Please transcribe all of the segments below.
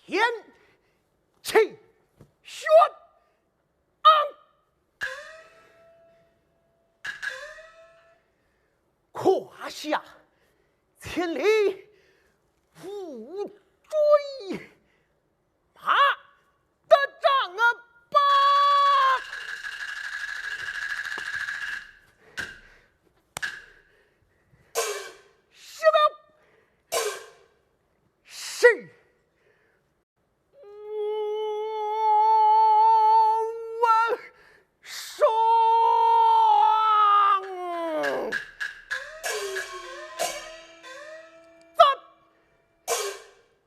天气宣胯下千里无追马的仗吧，什么是我双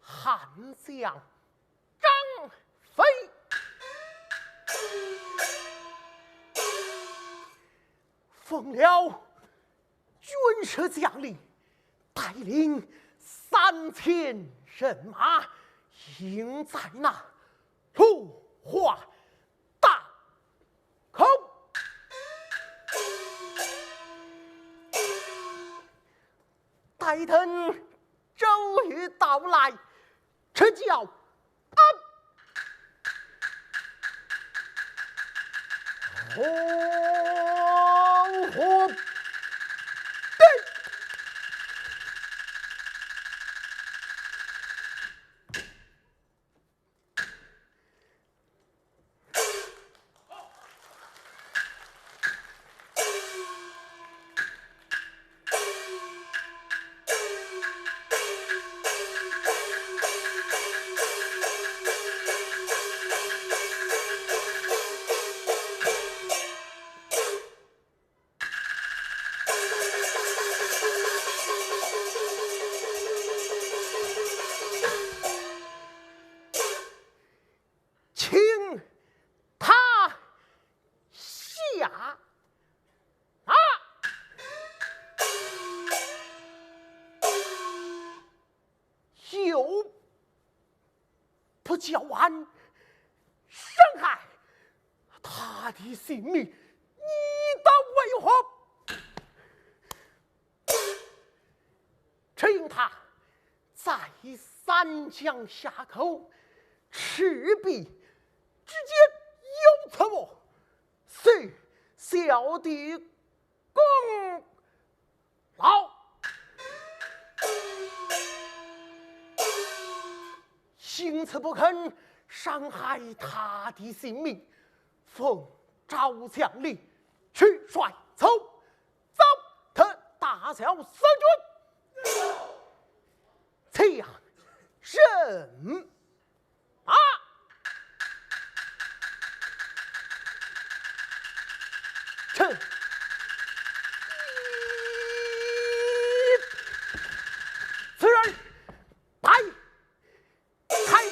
韩将张飞奉了军师将令，带领3000人马，迎在那芦花大口。待等周瑜到来，吃叫红火对，请他下啊！又不叫俺伤害他的性命，你当为何？只因他在三江下口赤壁之间有错误，虽小弟功劳，因此不肯伤害他的性命，奉赵将令去率走特大小四军，这样人马趁此人摆开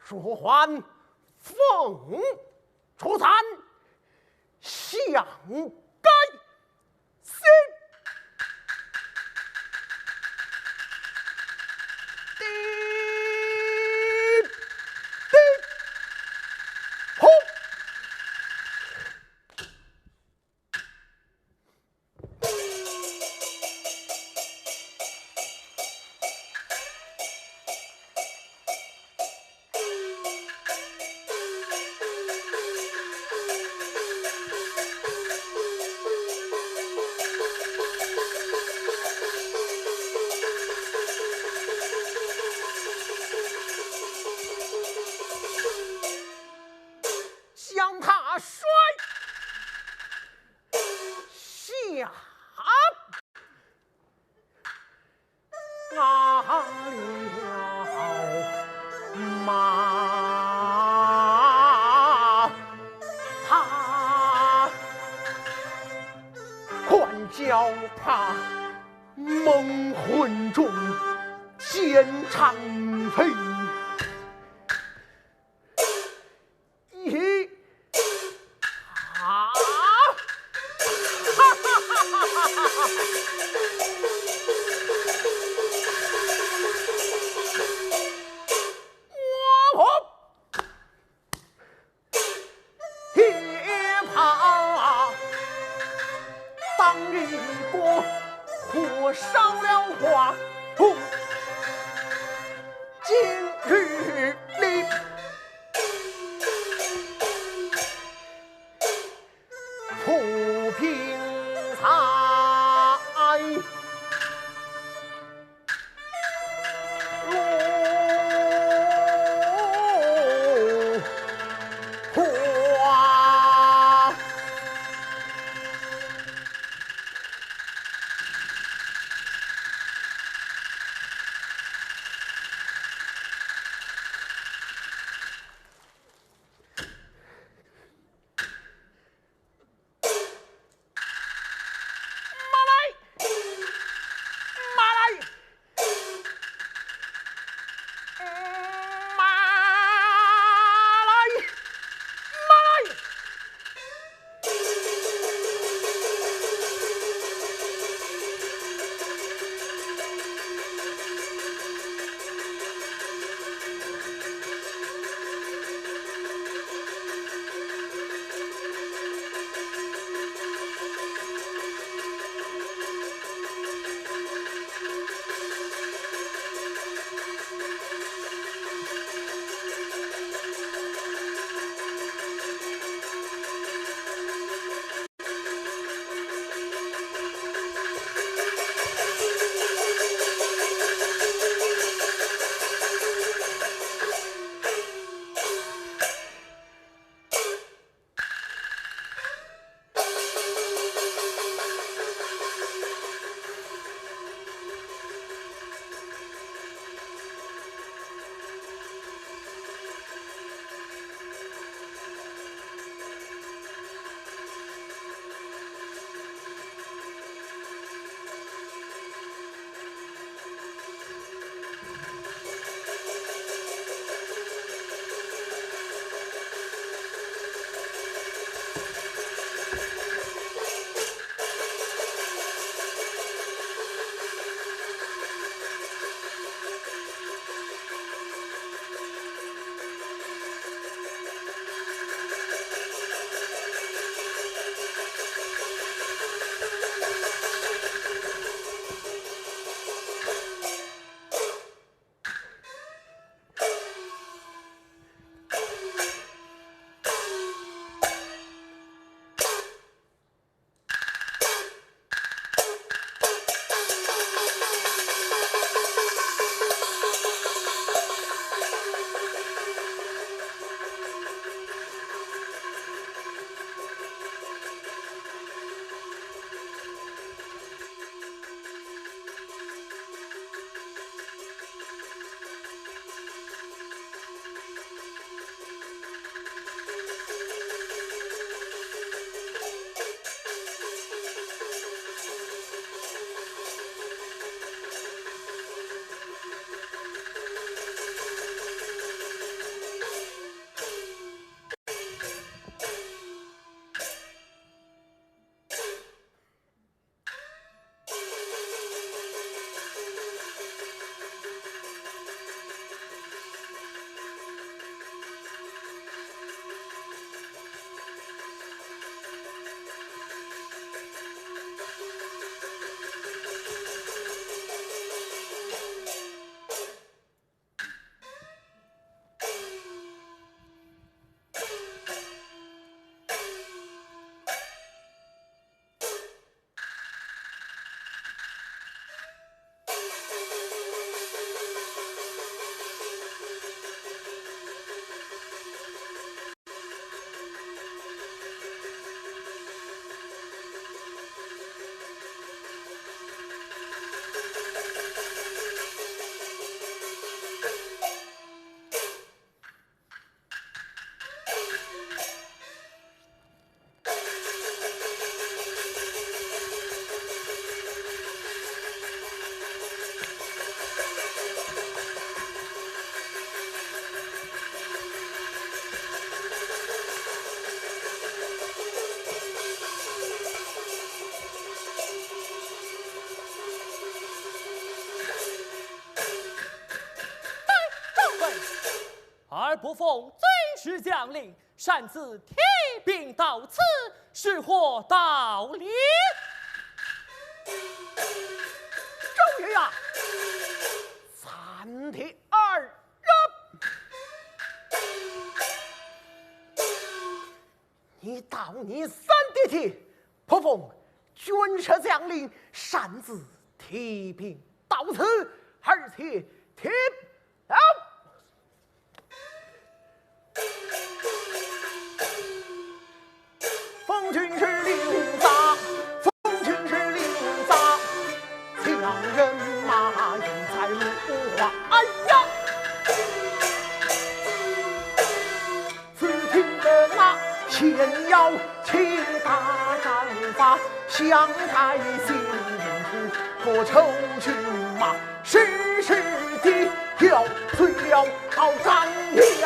说还奉出山，相该心。滴滴，轰！帅下了马，唤叫他梦魂中见长飞。火烧了花圃，今日里铺平彩，落花。而不奉尊师将令，擅自提兵到此，是祸到了。周爷呀，暂停二人。你道你三弟弟不奉军师将令，擅自提兵到此，而且提了。奉军师令札，奉军师令札，强人马应在如花。哎呀！此听得那先要起大战法，相太行是破仇军马，时时地要催了张仪呀。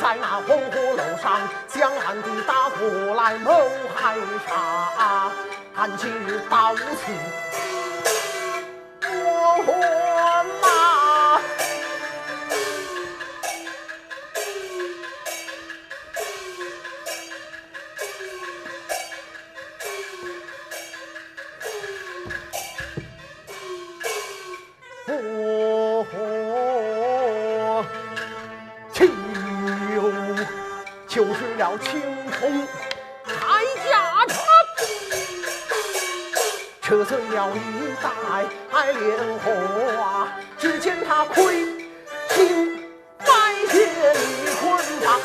在那黄河楼上，江岸的大火来谋害杀，看今日到此我活马。就是了青铜铠甲车，车碎了一袋莲花，只见他盔青白铁一捆绑。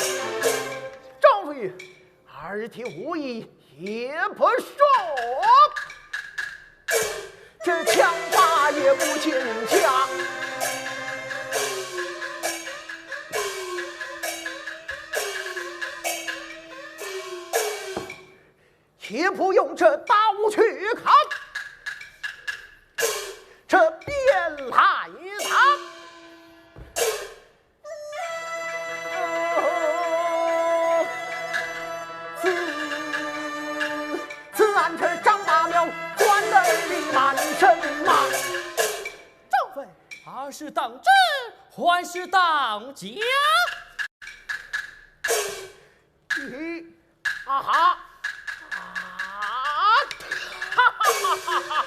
张飞二弟无意也不说，这枪法也不坚强。也不用这刀去砍，这便来他。此案这张大庙关得里满身马。张飞，二是当真，还是当假？啊哈！哈哈哈！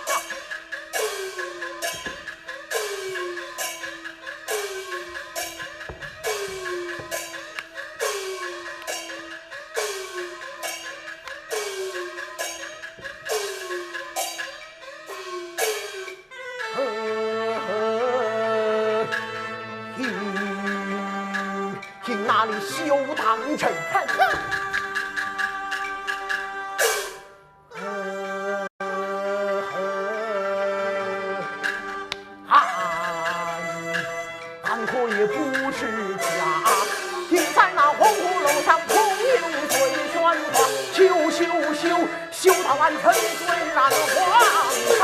听那里休当真？也不是假，你在那黄河楼上空有嘴喧哗，休到俺臣虽然皇上。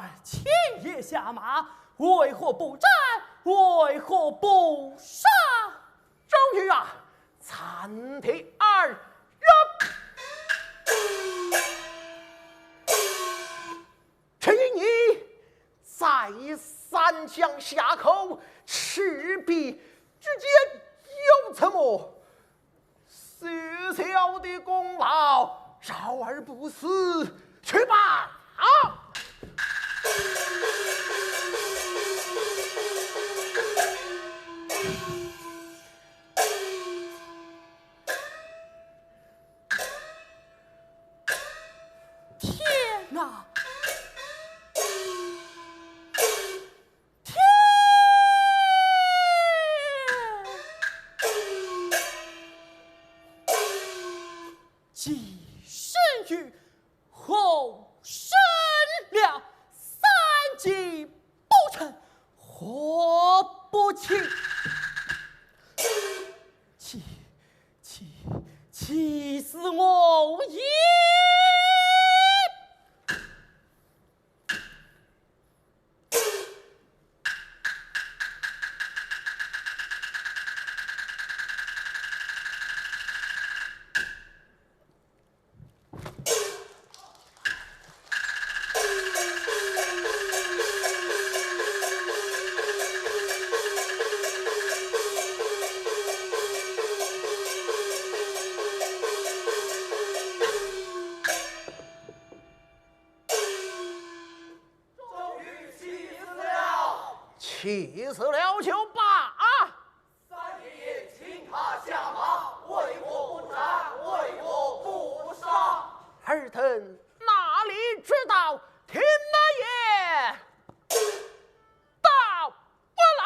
儿前夜下马，为何不战？为何不杀？周瑜啊，参天二人，请你再三江下口，赤壁之间有什么小小的功劳，少而不死，去吧！天哪！既生于后生了，三计不成，何不起？气死我也！气死了就罢啊！三爷爷，请他下马，为我不战，为我不杀。尔等哪里知道天大爷到我来！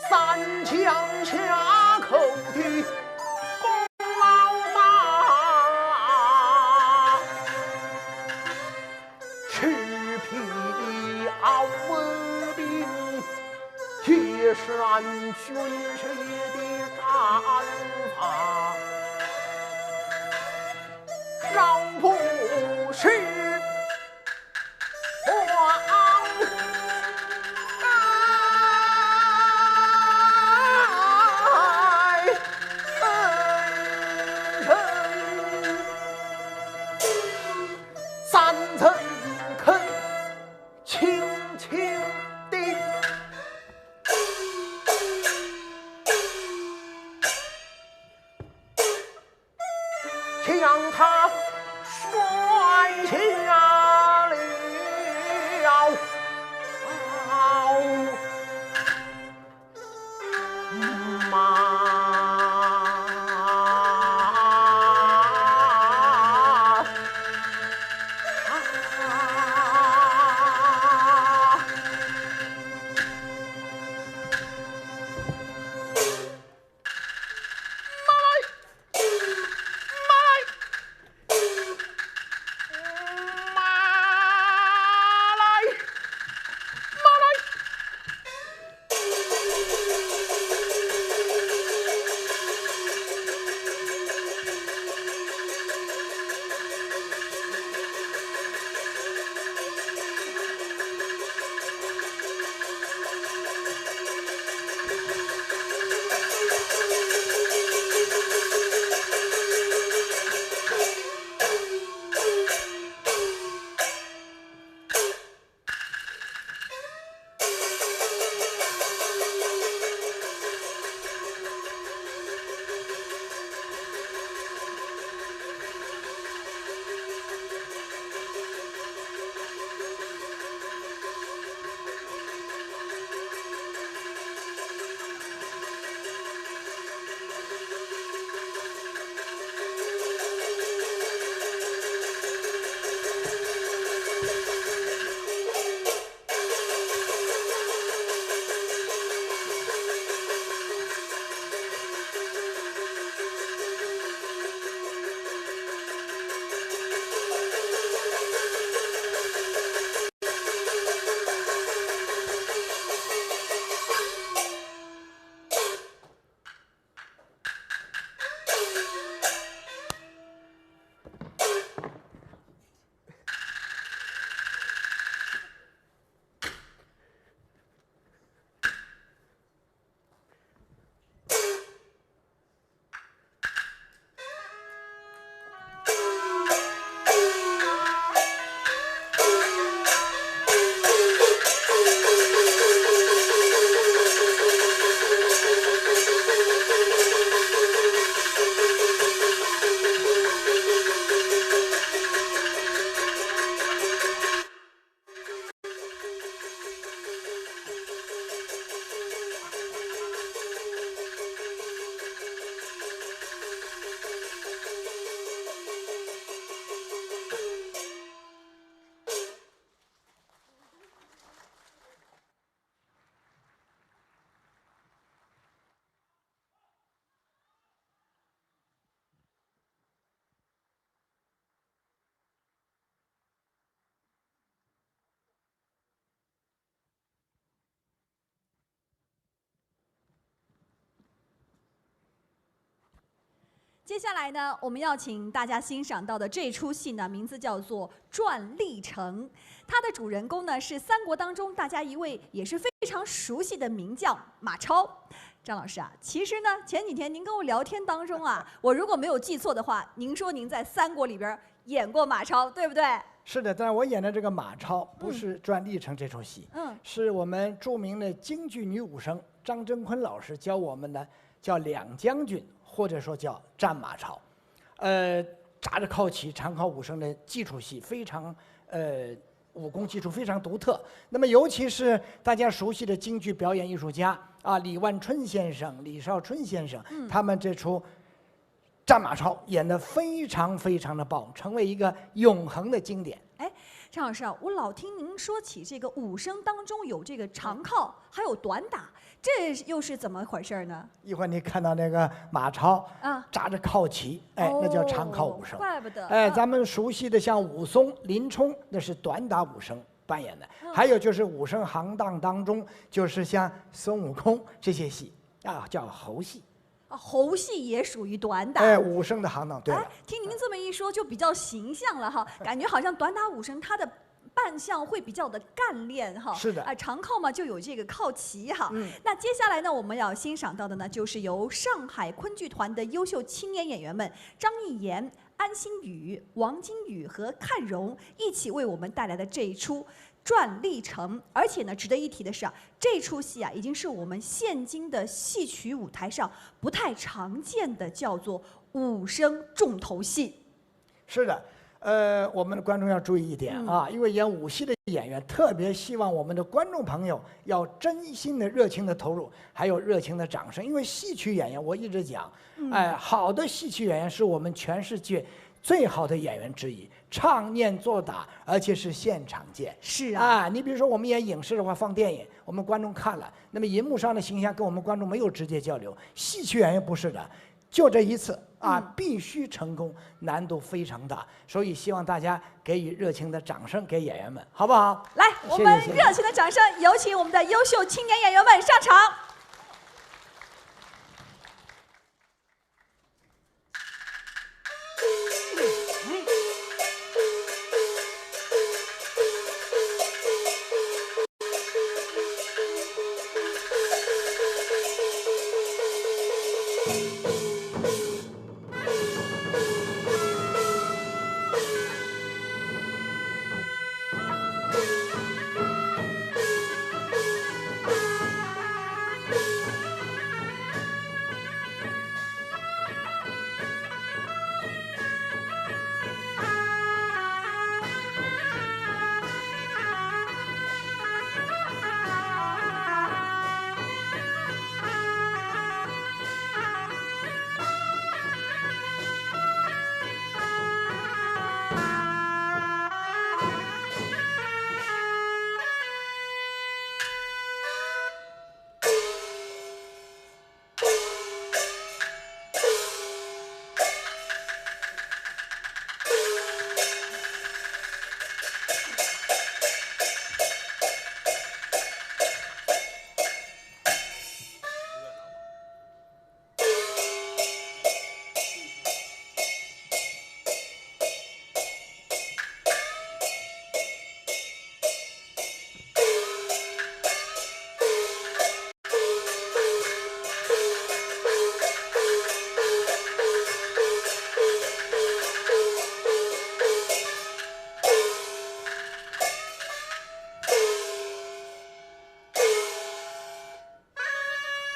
三江下口的功劳大，赤壁的敖兵，铁山军事的战法，让不是皇三层肯轻轻地将他摔下了马。接下来呢，我们要请大家欣赏到的这出戏呢，名字叫做《转历城》。它的主人公呢是三国当中大家一位也是非常熟悉的名将马超。张老师啊，其实呢，前几天您跟我聊天当中啊，我如果没有记错的话，您说您在三国里边演过马超，对不对？是的，但是我演的这个马超不是《转历城》这出戏，是我们著名的京剧女武生张真坤老师教我们的，叫两将军，或者说叫战马超。扎着靠旗、长靠武生的基础戏，非常武功基础非常独特。那么尤其是大家熟悉的京剧表演艺术家啊，李万春先生、李少春先生，他们这出战马超演得非常非常的棒，成为一个永恒的经典。哎，张老师啊，我老听您说起这个武生当中有这个长靠，还有短打，这又是怎么回事呢？一会儿你看到那个马超啊，扎着靠旗，那叫长靠武生。怪不得。咱们熟悉的像武松、林冲，那是短打武生扮演的。还有就是武生行当当中，就是像孙悟空这些戏啊，叫猴戏。猴戏也属于短打，武生的行当。对了，听您这么一说，就比较形象了哈，感觉好像短打武生他的扮相会比较的干练哈。是的，长靠嘛就有这个靠旗哈。那接下来呢，我们要欣赏到的呢，就是由上海昆剧团的优秀青年演员们张艺言、安新宇、王金宇和看荣一起为我们带来的这一出转历城。而且呢，值得一提的是啊，这出戏啊，已经是我们现今的戏曲舞台上不太常见的，叫做武生重头戏。是的，我们的观众要注意一点啊，因为演武戏的演员特别希望我们的观众朋友要真心的、热情的投入，还有热情的掌声。因为戏曲演员，我一直讲，好的戏曲演员是我们全世界最好的演员之一，唱念做打，而且是现场见。是啊，你比如说我们演影视的话，放电影，我们观众看了，那么银幕上的形象跟我们观众没有直接交流。戏曲演员不是的，就这一次啊，必须成功，难度非常大，所以希望大家给予热情的掌声给演员们，好不好？来，我们热情的掌声，有请我们的优秀青年演员们上场。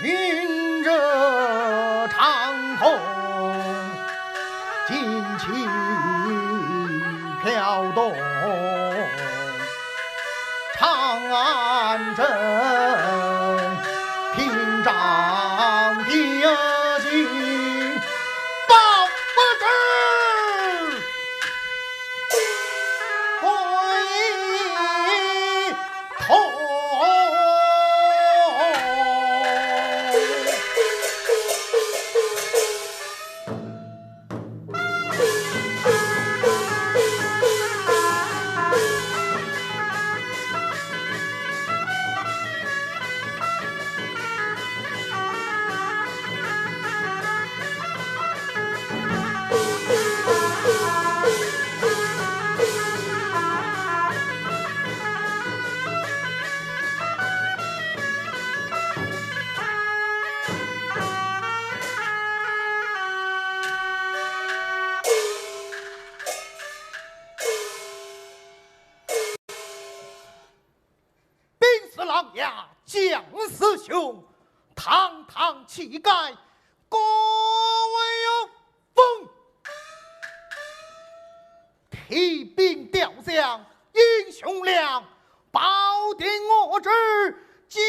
云着长虹，旌旗飘动，长安镇屏障的金报不知，回头。王爷将师兄，堂堂乞丐，各为有风。提兵吊将，英雄亮，保定我之剑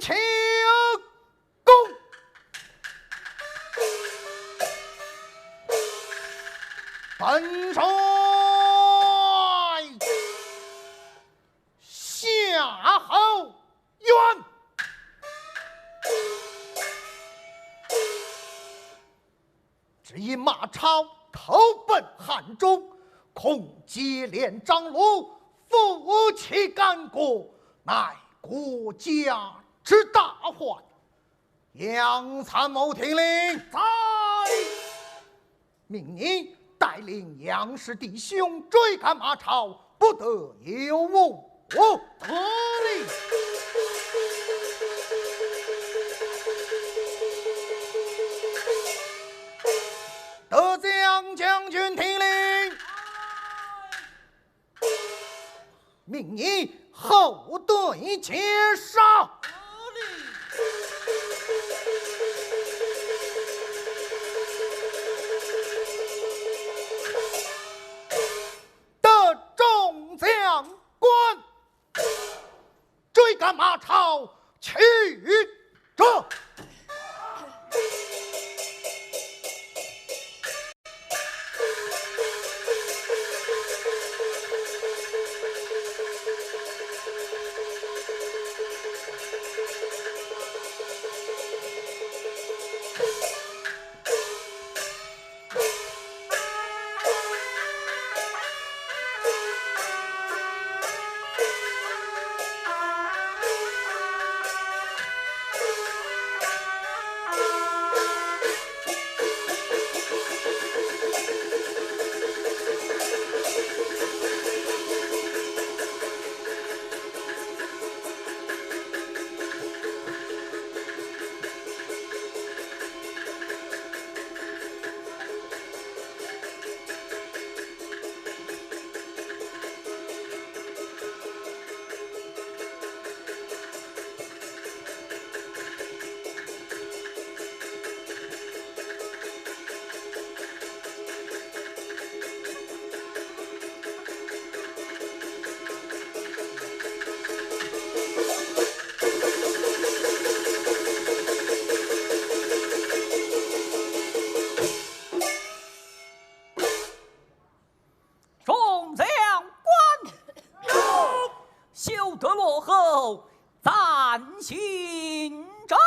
桥功。本帅夏侯渊，只因马超投奔汉中，恐接连张鲁，负其干国，乃国家之大患。杨参谋听令，在命你带领杨氏弟兄追赶马超，不得有误。得令。德江将军听令，命你后队截杀。得众将官追赶马超，去者。众将官，休得落后，暂行战。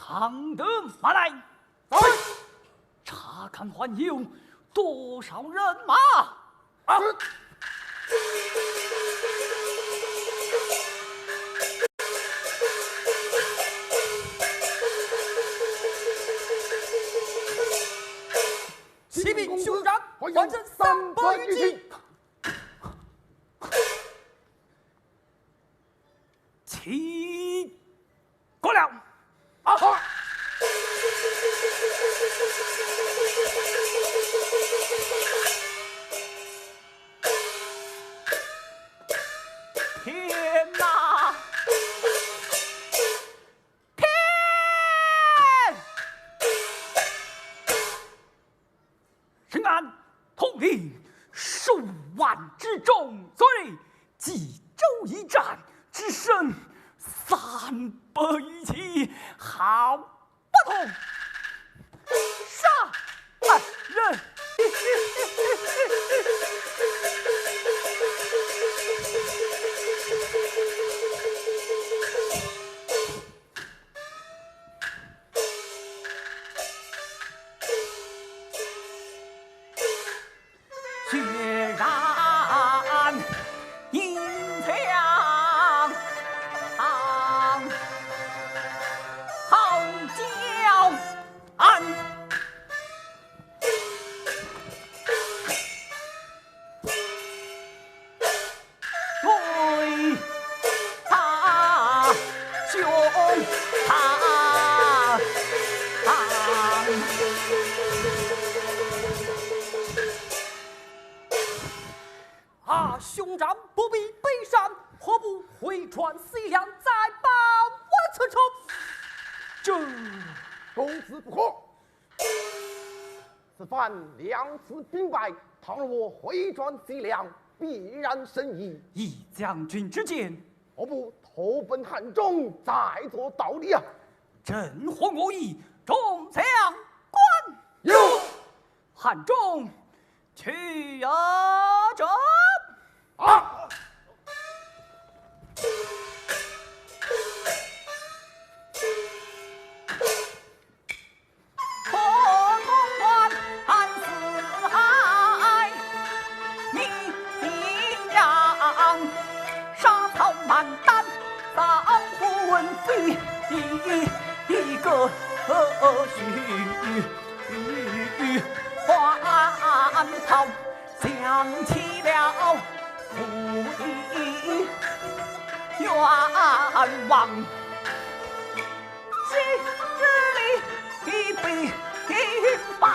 庞德马来，查看还有多少人马？骑兵兄长，还剩300余骑。起过了。好。天哪！天！深谙统领数万之众，所以冀州一战只剩300余骑，好不同。杀人！血染银枪，好叫安。对他兄兄长不必悲伤，何不回传4两，再把我此仇？这公子不可，此番2次兵败，倘若我回转4两，必然生疑。以将军之见，何不投奔汉中，再做道理啊？朕或我意，众将官有汉中去者。啊！一个换袍，想起了父义冤枉，昔日里一笔败。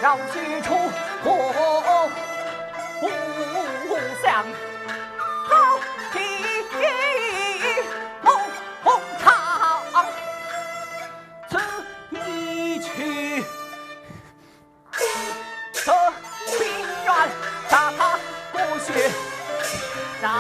要许出国互相好题梦长，此一曲这情愿杀他不血染。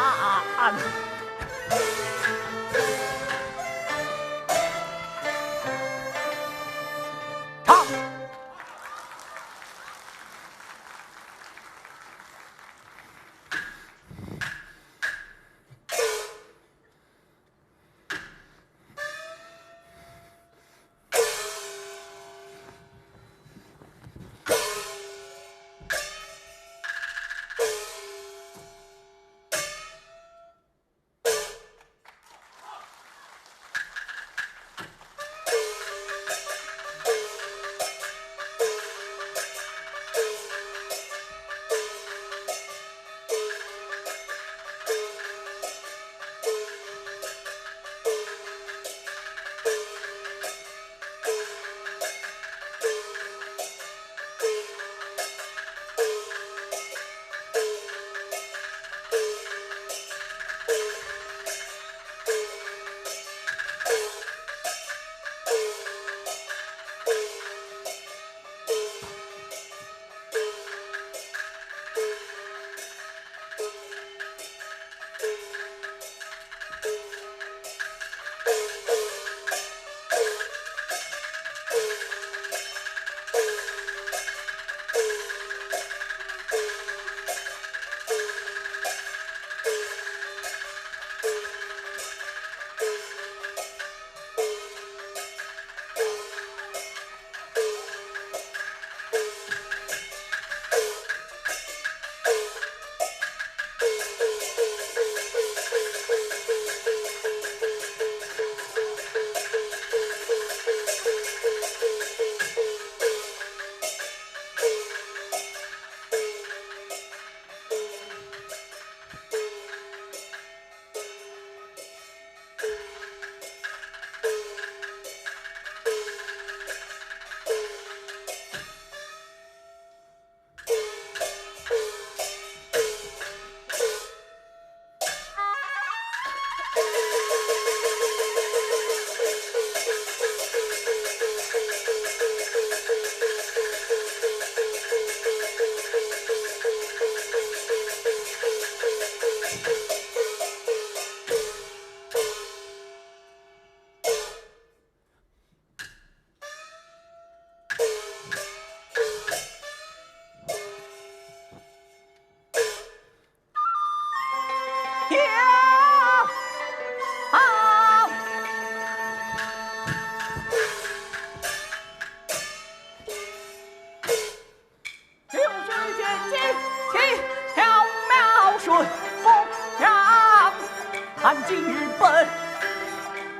看今日本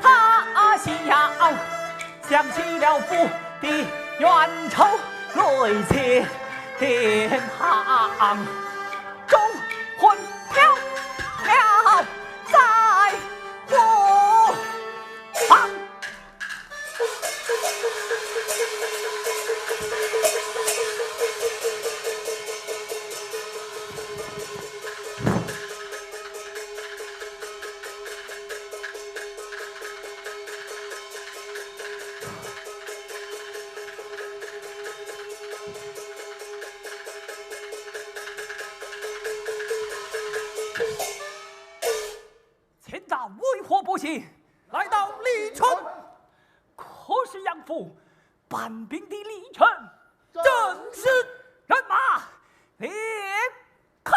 他西洋，想起了父的冤仇，泪千行，忠魂飘了在我旁。千丈为何不行？来到历城，可是杨府搬兵的历程，正是人马列开。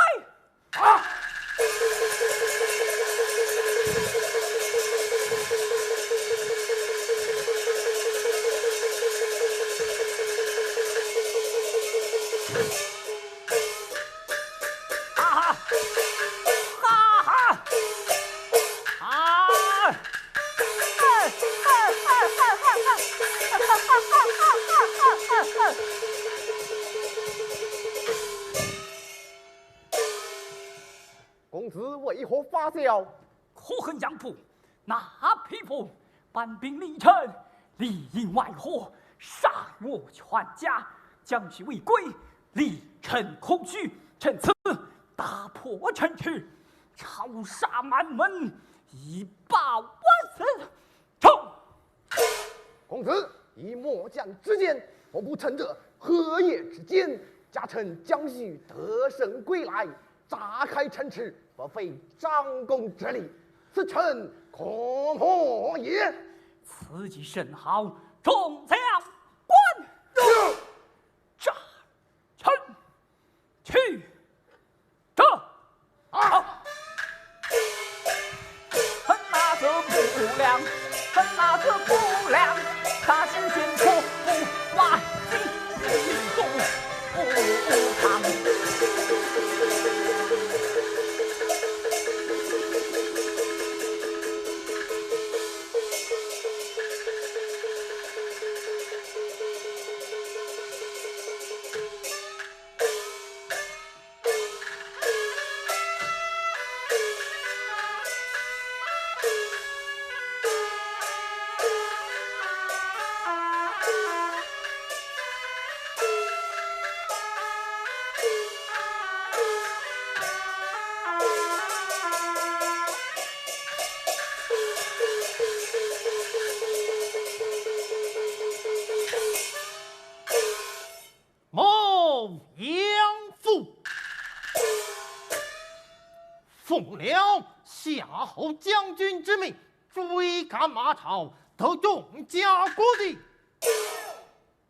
公子为何发笑？可恨杨府那匹夫搬兵历城，里应外合，杀我全家，将其为归，力臣空虚，趁此打破城池，抄杀满门，以报我死。冲！公子以末将之见，我不趁着荷叶之间，加趁将须得胜归来，炸开城池，不费张公之力，此臣可破也。此计甚好，众将官，炸城去者啊！恨那个不良，恨那个不良，他是先破不完心一动不长。奉了夏侯将军之命，追赶马超，得众家国地。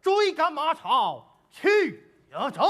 追赶马超，去也者。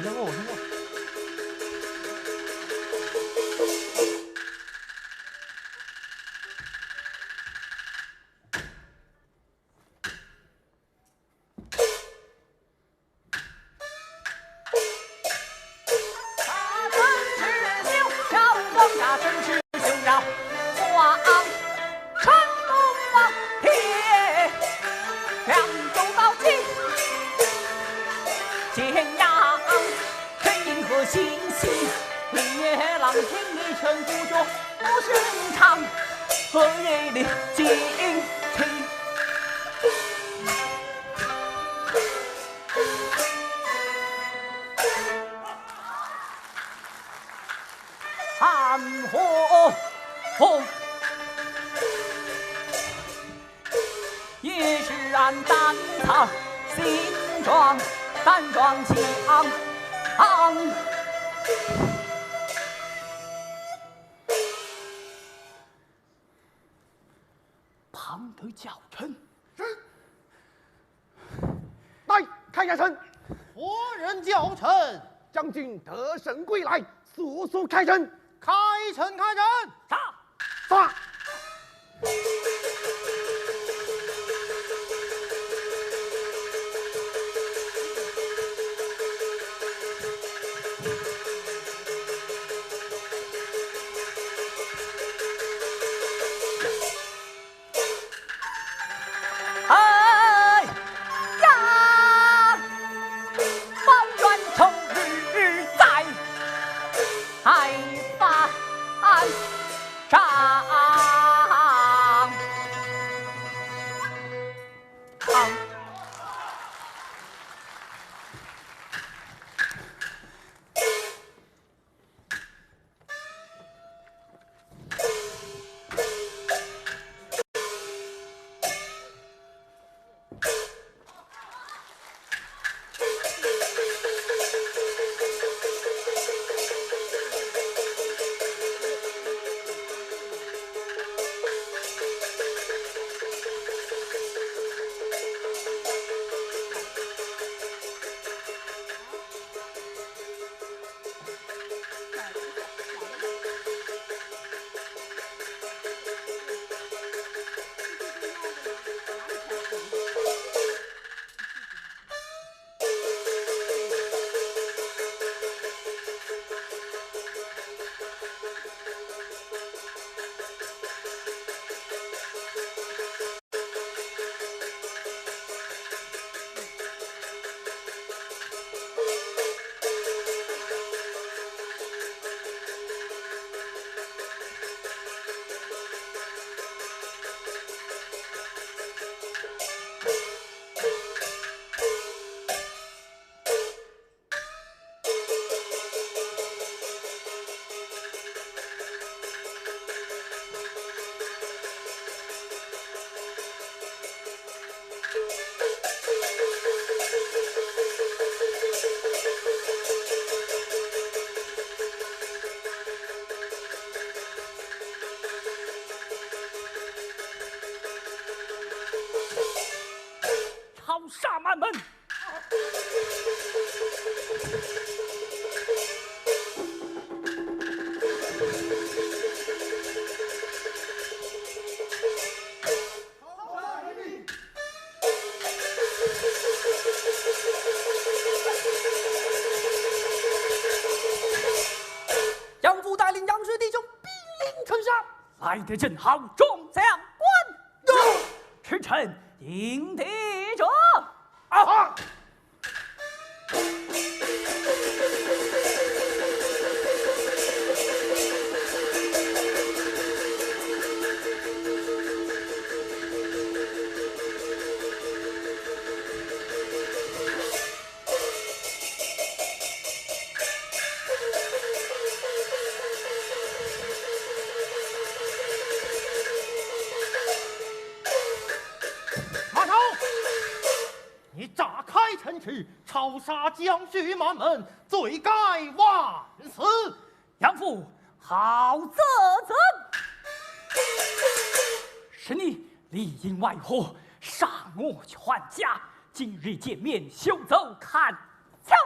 等我。也是俺胆藏心壮，胆壮气昂。庞德教臣，是。来，开下城。何人教臣？将军得胜归来，速速开城。开城！杀！关门。杨父带领杨氏弟兄兵临城下，来得正好，众将官，驰骋迎敌者。啊！马超，你炸开城池，抄杀将士满门，罪该万死。杨父好啧啧，是你里应外合，杀我全家，今日见面，休走看枪。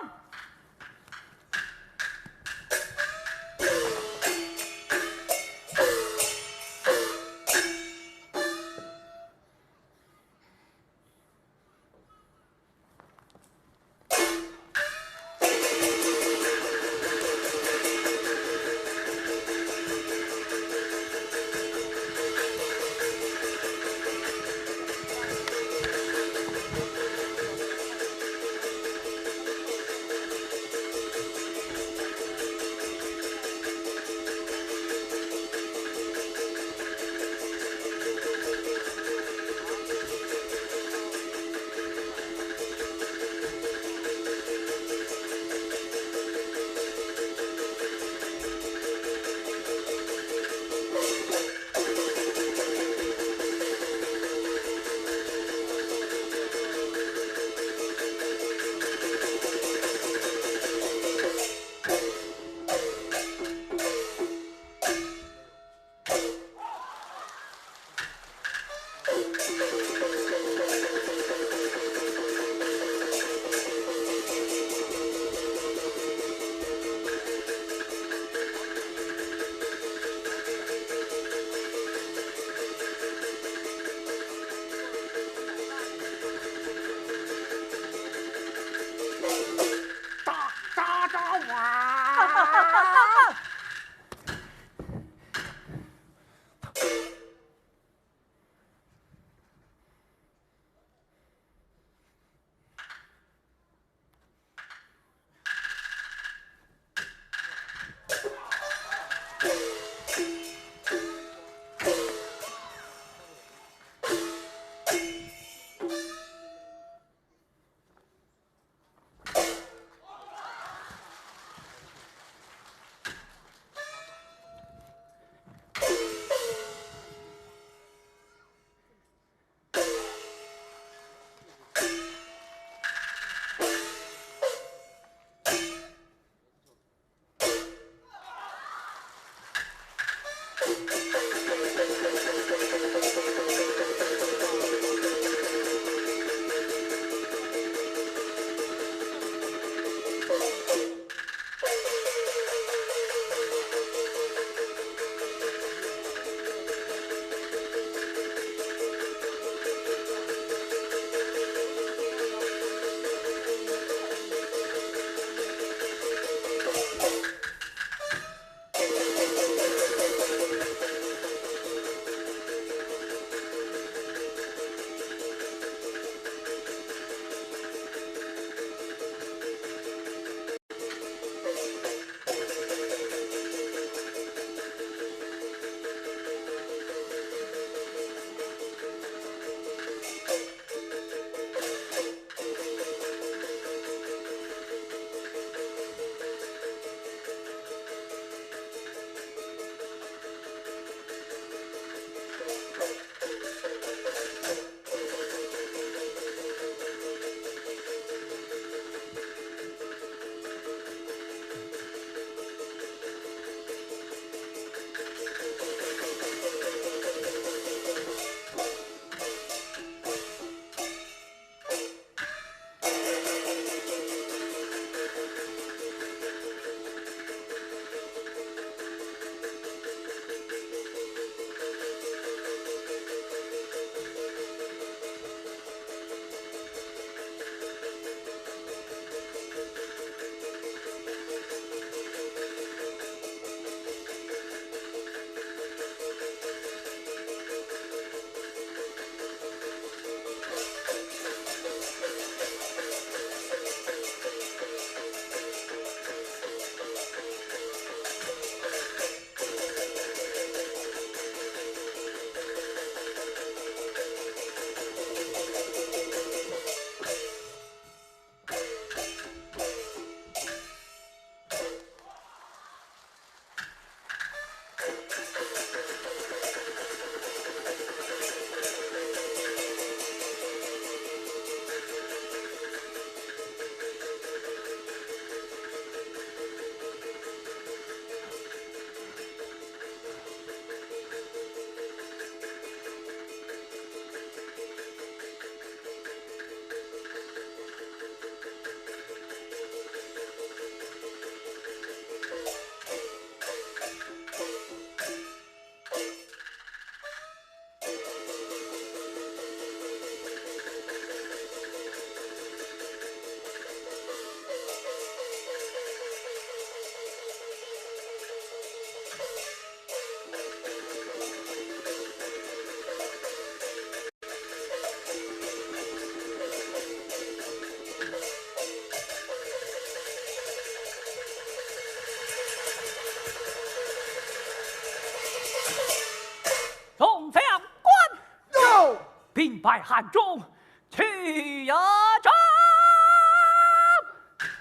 兵败汉中，去呀战！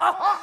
啊！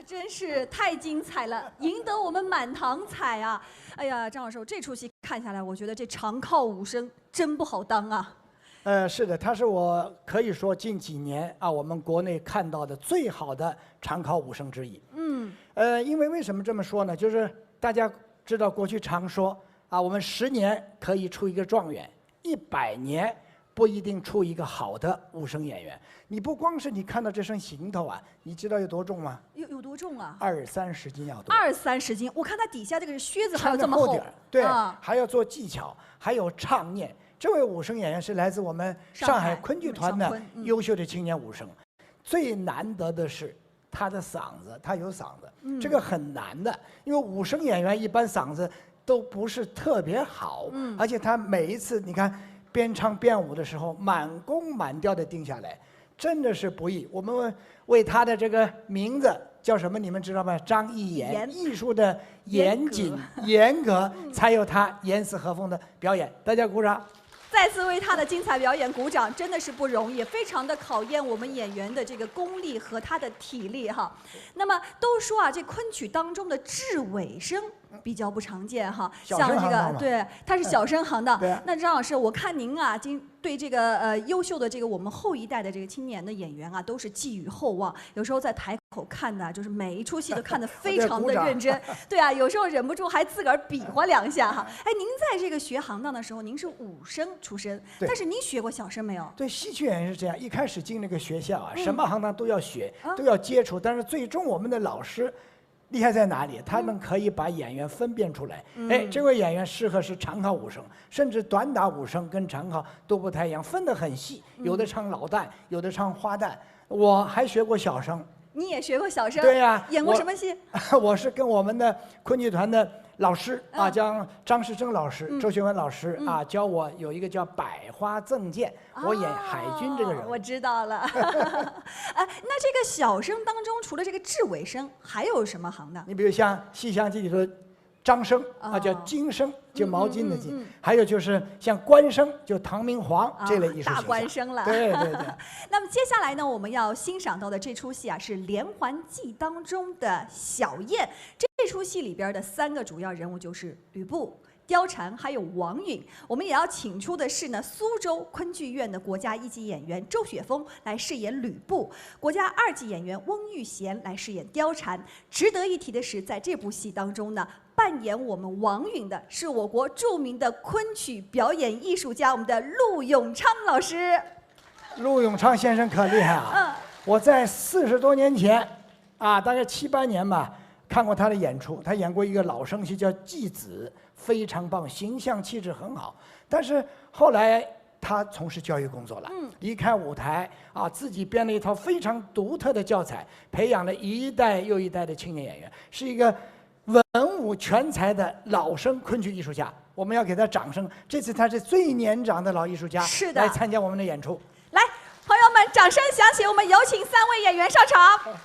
真是太精彩了，赢得我们满堂彩啊！哎呀，张老师，这出戏看下来，我觉得这长靠武生真不好当啊。是的，他是我可以说近几年啊，我们国内看到的最好的长考武生之一。因为什么这么说呢？就是大家知道，过去常说啊，我们10年可以出一个状元，100年不一定出一个好的武生演员。你不光是你看到这身行头啊，你知道有多重吗？有多重啊？20-30斤要多。20-30斤，我看他底下这个靴子还有这么厚。对，还要做技巧，还有唱念。这位武生演员是来自我们上海昆剧团的优秀的青年武生。最难得的是他的嗓子，他有嗓子，这个很难的，因为武生演员一般嗓子都不是特别好，而且他每一次你看边唱边舞的时候，满弓满调的定下来，真的是不易。我们为他的这个名字叫什么？你们知道吗？张一言，艺术的严谨、严格，才有他严丝合缝的表演。大家鼓掌。再次为他的精彩表演鼓掌，真的是不容易，非常的考验我们演员的这个功力和他的体力哈。那么都说啊，这昆曲当中的智尾生比较不常见哈，像这个对，他是小生行当。那张老师，我看您啊，对这个优秀的这个我们后一代的这个青年的演员啊，都是寄予厚望。有时候在台口看的，就是每一出戏都看得非常的认真。对啊，有时候忍不住还自个儿比划2下哈。哎，您在这个学行当的时候，您是武生出身，但是您学过小生没有？对，戏曲演员是这样，一开始进那个学校啊，什么行当都要学，都要接触，但是最终我们的老师厉害在哪里？他们可以把演员分辨出来。哎，这位演员适合是长考武生，甚至短打武生跟长考都不太一样，分得很细。有的唱老旦，有的唱花旦。我还学过小生。你也学过小生？对呀。演过什么戏？我是跟我们的昆剧团的老师啊，叫张世珍老师、周学文老师啊，教我有一个叫《百花赠剑》，我演海军这个人。我知道了。那这个小生当中，除了这个智尾生，还有什么行当？你比如像《西厢记》里头张生啊，叫金生，就毛巾的巾。还有就是像官生，就唐明皇这类艺术形象。大官生了。对。那么接下来呢，我们要欣赏到的这出戏啊，是《连环计》当中的小燕。这出戏里边的3个主要人物就是吕布、貂蝉还有王允。我们也要请出的是呢，苏州昆剧院的国家1级演员周雪峰来饰演吕布，国家2级演员翁玉贤来饰演貂蝉。值得一提的是，在这部戏当中呢，扮演我们王允的是我国著名的昆曲表演艺术家，我们的陆永昌老师。陆永昌先生可厉害啊！我在40多年前啊，大概7、8年吧，看过他的演出。他演过一个老生戏叫《继子》，非常棒，形象气质很好。但是后来他从事教育工作了，离开舞台啊，自己编了一套非常独特的教材，培养了一代又一代的青年演员，是一个文武全才的老生昆剧艺术家。我们要给他掌声。这次他是最年长的老艺术家，是的，来参加我们的演出。来，朋友们，掌声响起，我们有请3位演员上场。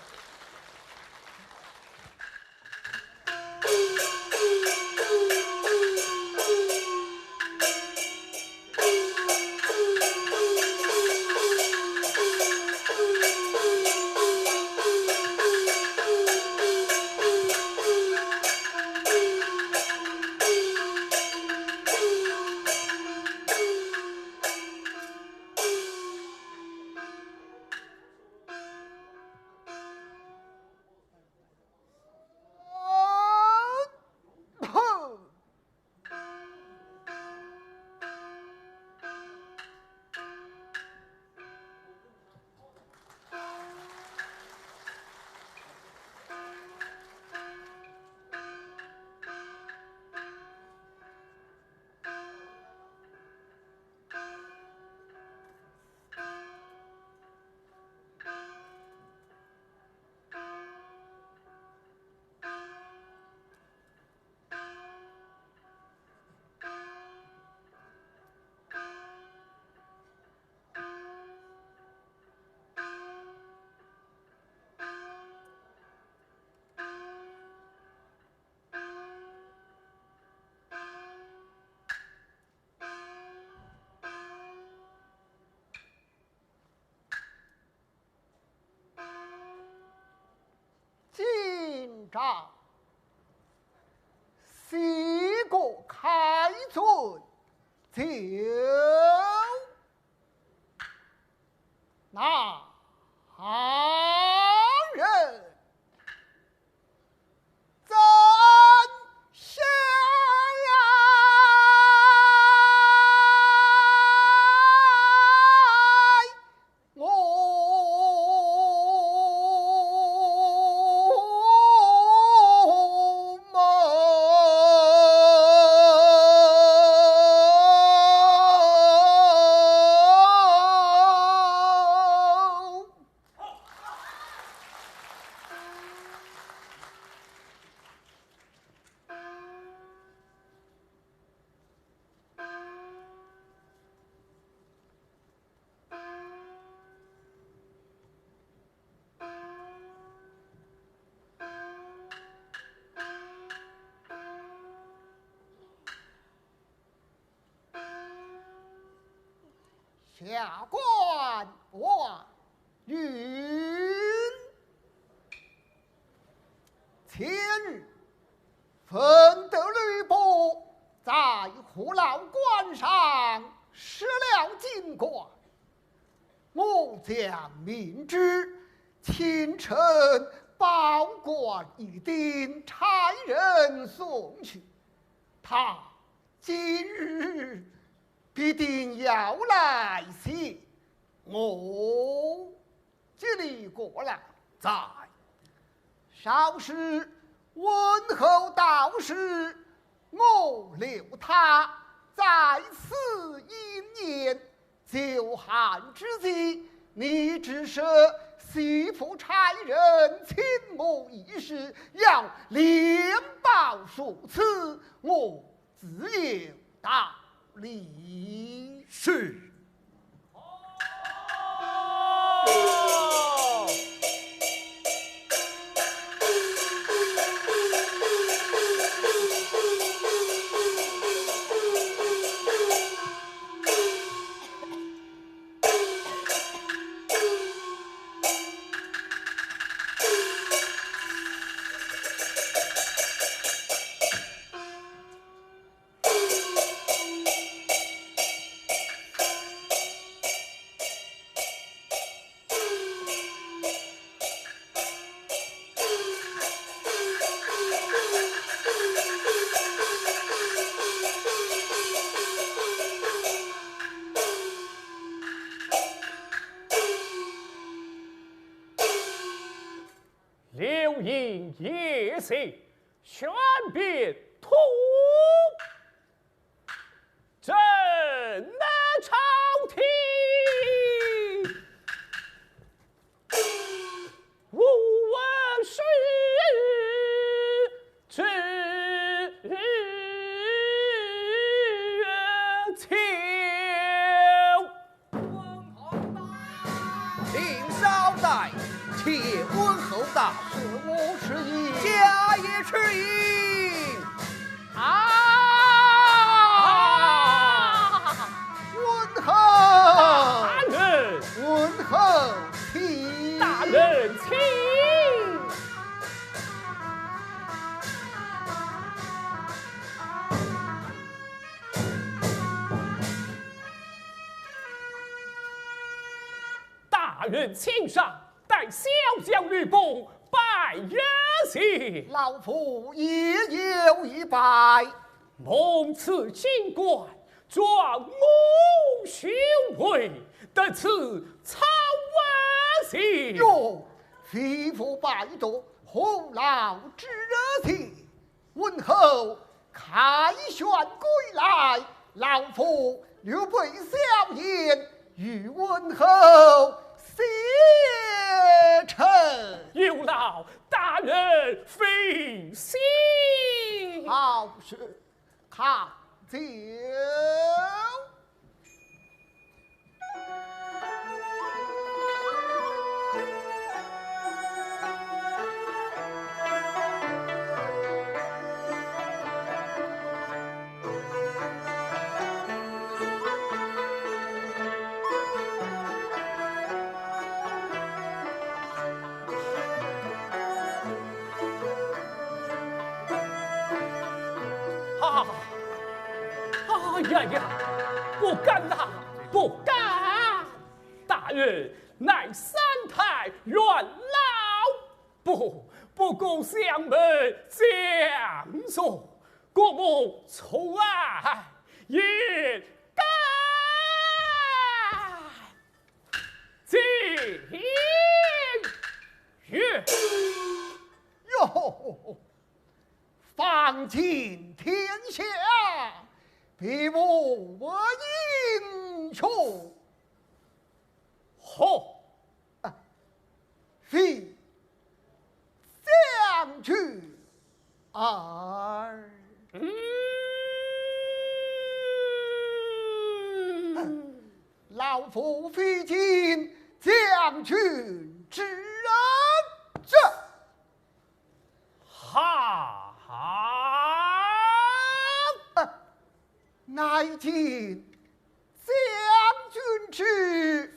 今朝西国开尊就那人怎下下官望云，前日分得吕布在虎牢关上失了金冠，我将明知，清晨报官一定差人送去，他今日必定要来袭，我这里过来，在稍时问候道士，我留他在此一年。久旱之际，你只是媳妇差人请我一事，要连报数次，我自有道理。是。流萤夜色，宣别图，朕南朝且问候道：“是我是意，家也迟疑。”问候，大人，问候，请大人请。大人请上，待小将吕布拜热席。老夫也有一拜。蒙赐金冠，壮谋雄伟，得此操万喜。哟，匹夫拜读，洪老之热题。问候凯旋归来，老夫刘备小言欲问候谢臣。有劳大人费心。好事，看酒。哎呀，不敢呐，不敢！大人乃三太元老，不共相门相送，国母从爱也该进曰哟，放尽天下，比我英雄。好，非将军儿。老夫非尽将军之恩，这哈，乃尽将军之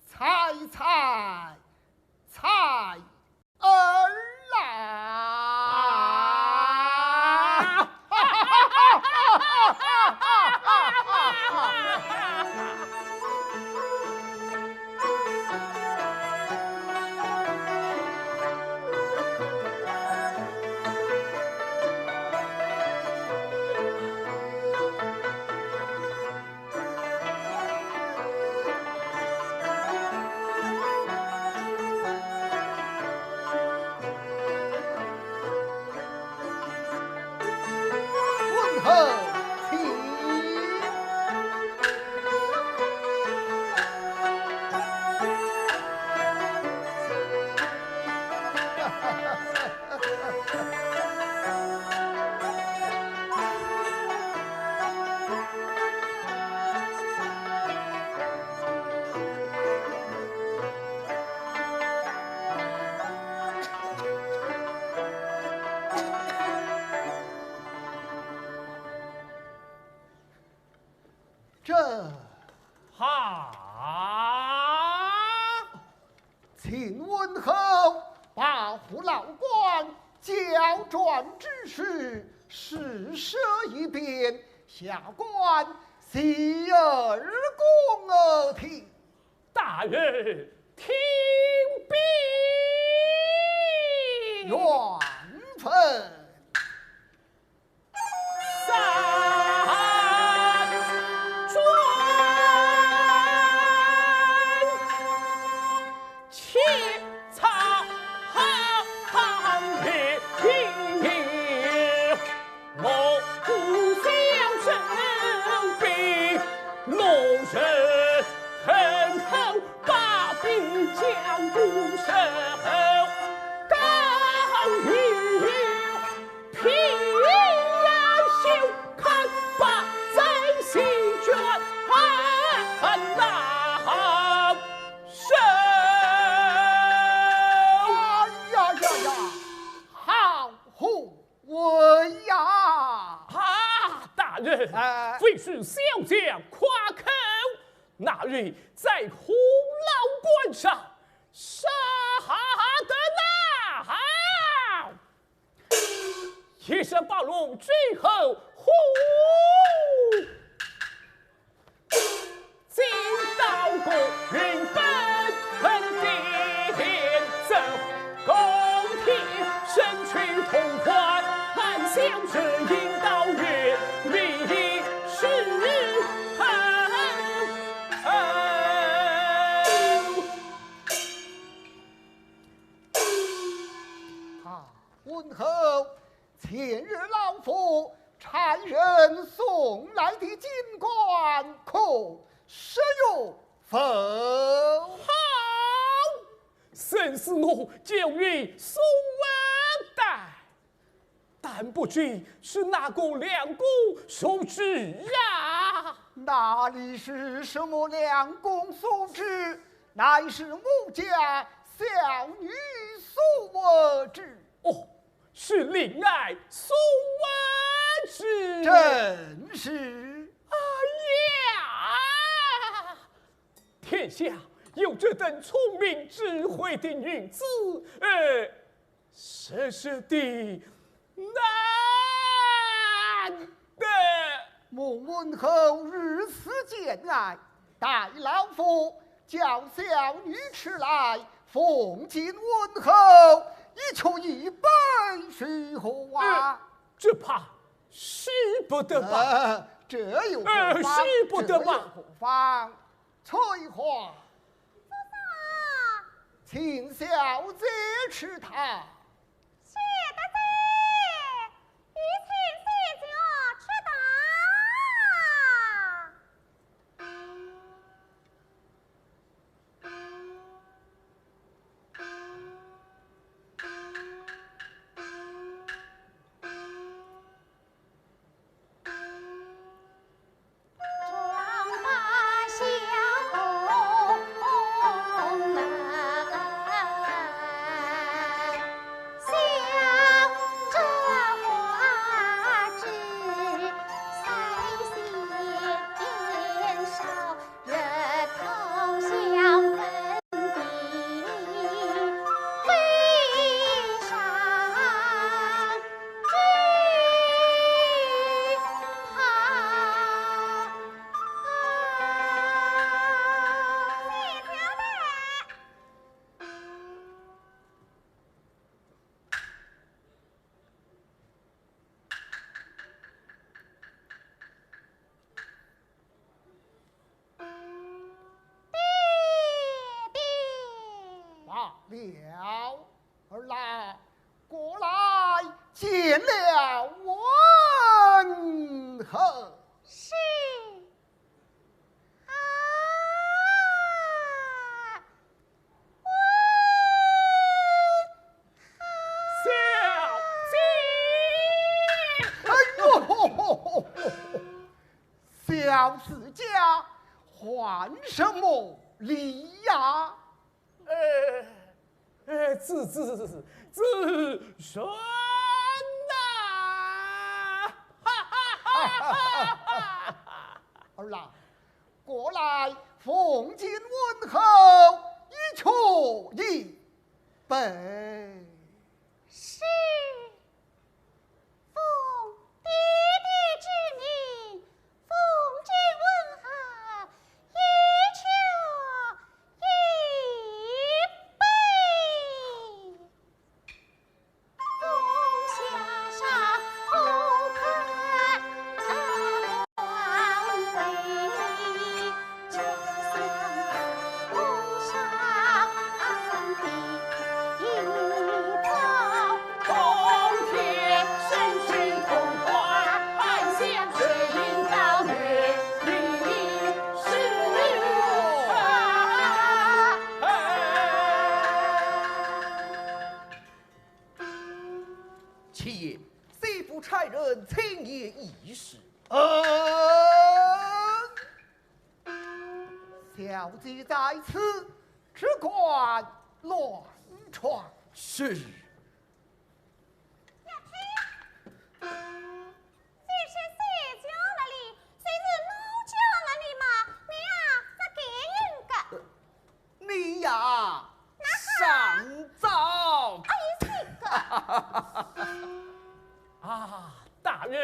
才儿啦！问候请。这哈，请问候把胡老官交转之事施设一遍，下官洗耳恭耳听。大人听毕。缘分。将固守，高于平阳秀，看把在西卷南生。必须小将夸口。那日在红楼关上杀得那一声暴露之后，呼，进到过云奔地走宫廷，身躯同欢，满相是引导月历史温侯，前日老夫差人送来的金冠，可使用否？好，生死我就于宋文带，但不知是哪个良公所致啊？哪里是什么良公所致，乃是穆家小女所致。哦，是令爱宋文之。正是。哎呀，天下有这等聪明智慧的女子，实是的难得。穆文侯日思见爱，待老夫叫小女吃来，奉进文侯，一求一杯，是何啊？这怕使不得吧？这有何妨？使不得吧？这有何妨？翠花，请小姐吃它。谢大姐，一请谢酒吃了，儿郎过来见了文侯。是。小四家还什么礼呀？子孙呐！儿郎，过来奉进文侯，一求一杯。是。奉爹爹之命，奉进文侯，一求一杯。奉下上后看皇位，就像头上的一道。冬天身躯同花，暗香水引导月历史其爷，虽不差人请也一时。小姐在此，只管乱传。是。既是谢酒了礼，虽自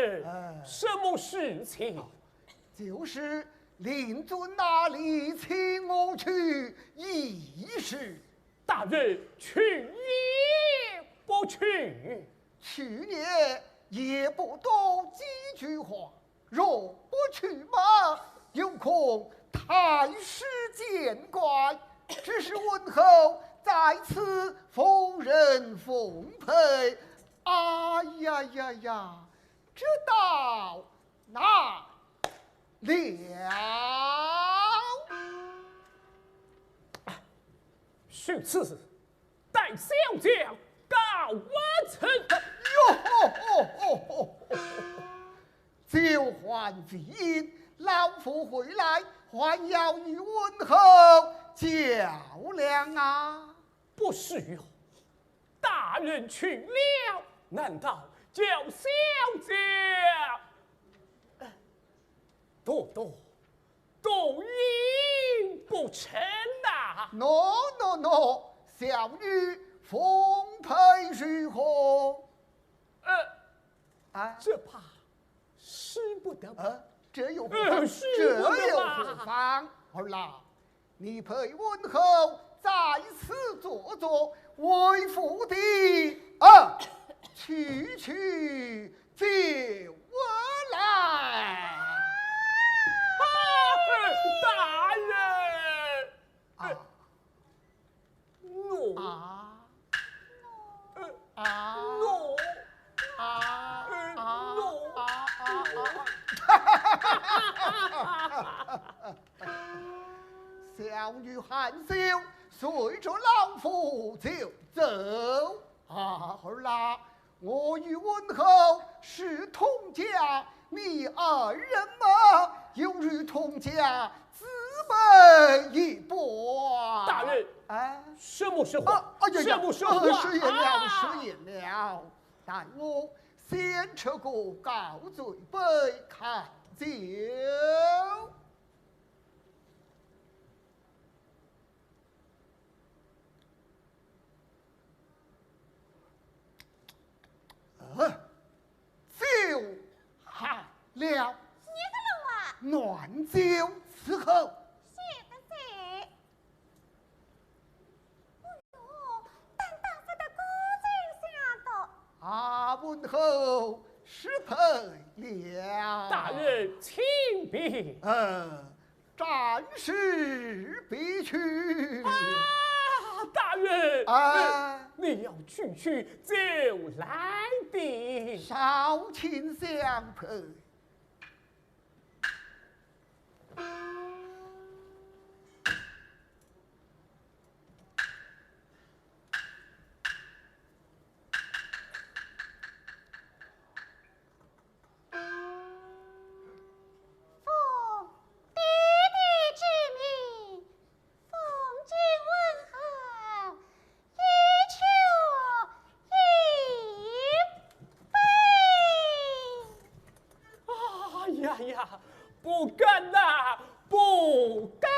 人，什么事情？就是令尊那里请我去议事。大人去也不去？去年也不多几句话，若不去嘛，有恐太师见怪。只是问候在此逢人奉陪。哎呀呀呀，这到哪了？许此，待小将告完成。哟，酒还尽，老夫回来还要与问候较量啊！不是哟，大人去了，难道叫小将多赢不成啊 ？No，小女奉陪如何？这怕使不得吧？这又何方？儿郎，你陪温后在此坐坐，为父的去就我来。大人，小女含羞，随着老夫就走。儿郎，我与温后是同家，你二人嘛，犹如同家姊妹一般。大人，什么时候？什么时候？失言了。待我先吃个高嘴杯，看酒。酒寒了，你个龙啊！暖酒伺候。谢得谢。哎呦，但大嫂的歌声下头。问候失陪了。大人请便。暂时别去。大人，你要去就来的。少卿相陪。不敢呐，不敢。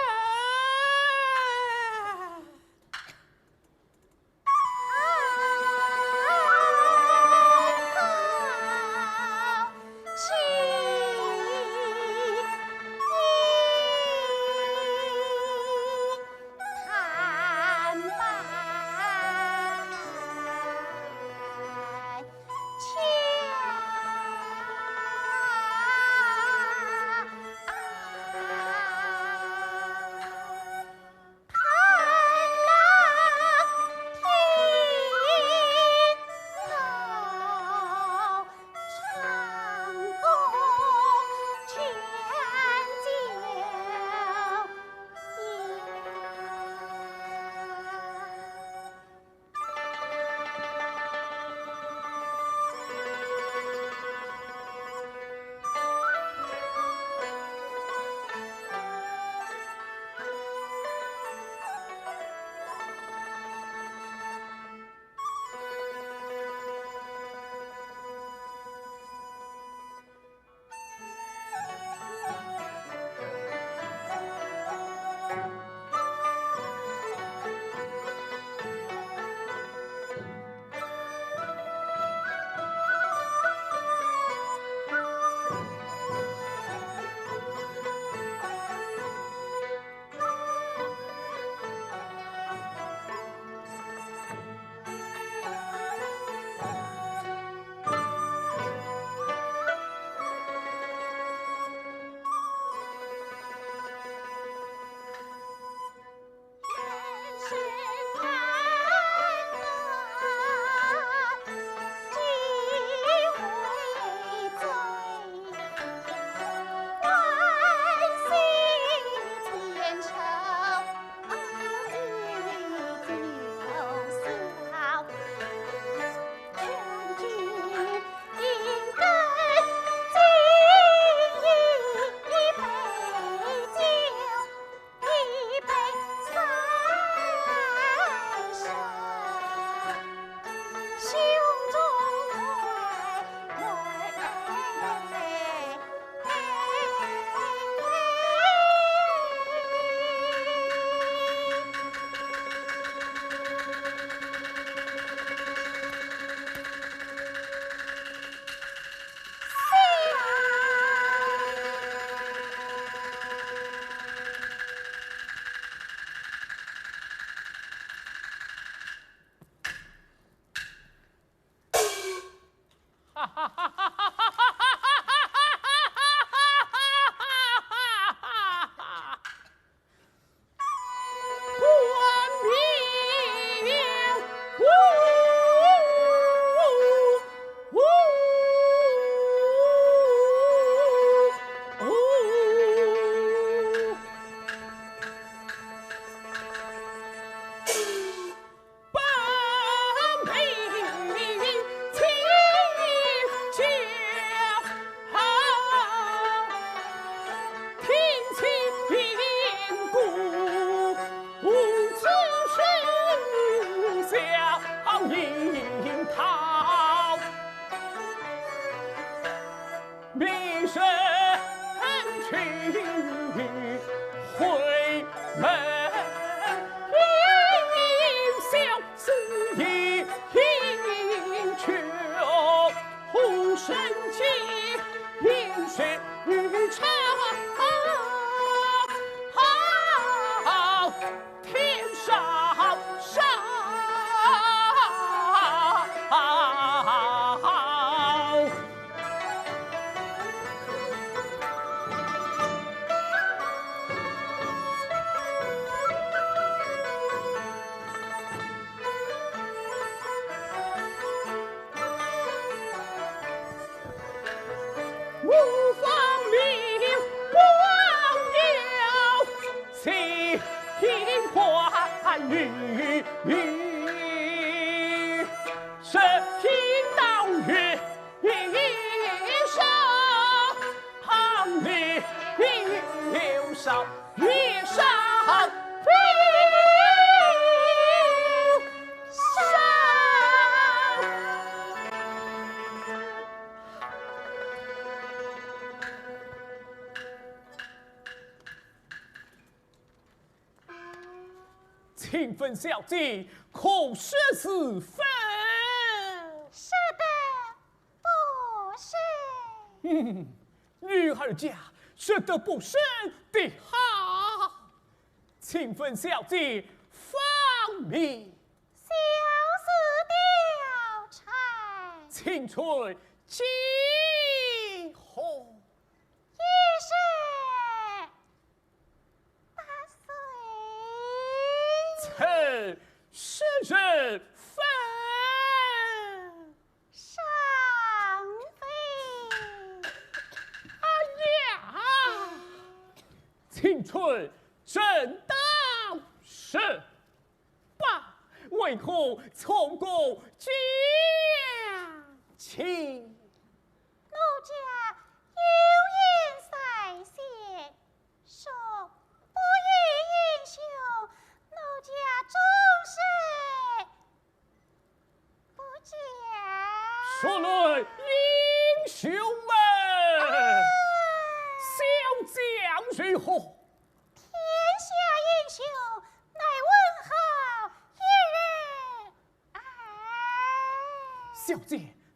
女，是听到月上旁里有少月上飞上。请问小姐，可是是非？是的，不是。女儿家说的不是的好，请问小姐方面小事调查，青春今后一是8岁，曾是人分上妃。呀，青春正当时吧，为何从过家亲？奴家有言在先，说不与英雄，奴家终身不嫁。说来英雄们，小将如何？天下英雄，乃文豪一人。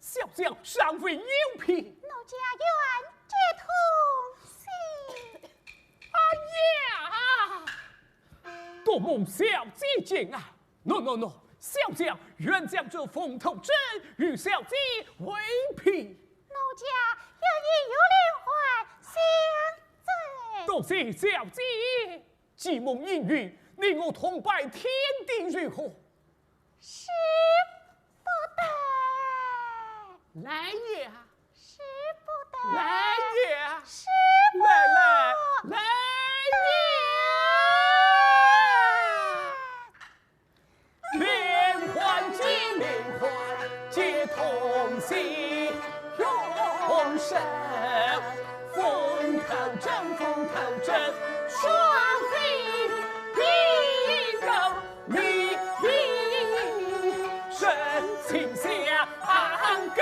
小将尚未有品。奴家愿结同心。多蒙小姐见爱。喏，小将愿将这风头针与小姐为匹。奴家愿意有莲花相赠。多谢小姐，既蒙应允，你我同拜天地如何？使不得，来也，使不得，来也，使来也！连环结同心，永生风头正，双飞并斗立，深情相勾，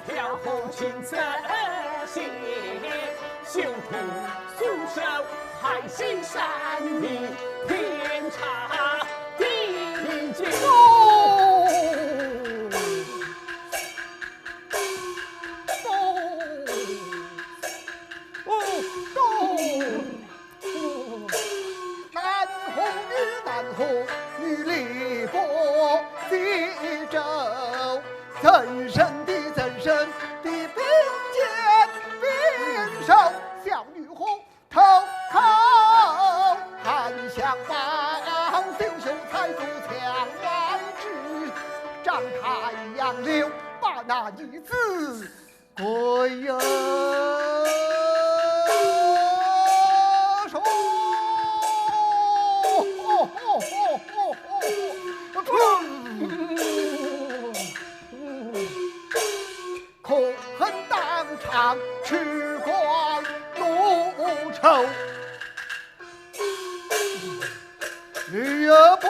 飘红青色线，袖亭素手，海心山里，天长地久。南红女立国地州，怎生的并肩并手，小女红头含香包，秀秀才足墙外之，长太阳柳，把那一字归哟。可恨当场吃官怒仇，女儿不，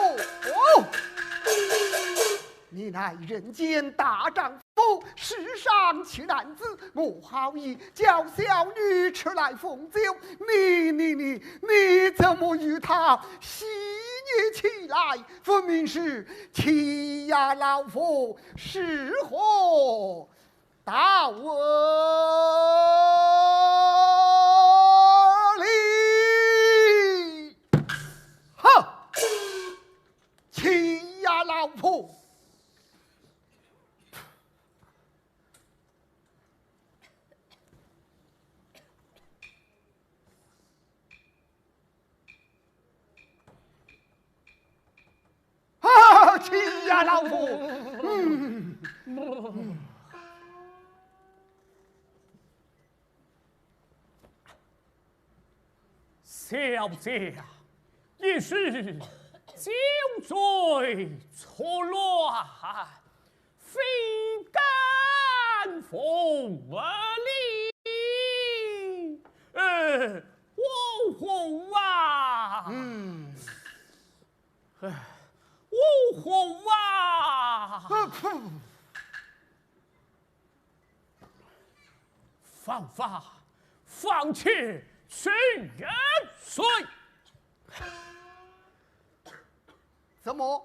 你乃人间大丈夫，世上奇男子，我好意叫小女吃来奉酒，你怎么与他戏捏起来？分明是欺压老夫，是何道理？哼！欺压老夫！欺压老夫！小姐，一时酒醉错乱，非敢奉礼。我红啊，我红啊，放发，放弃去元帅。怎么，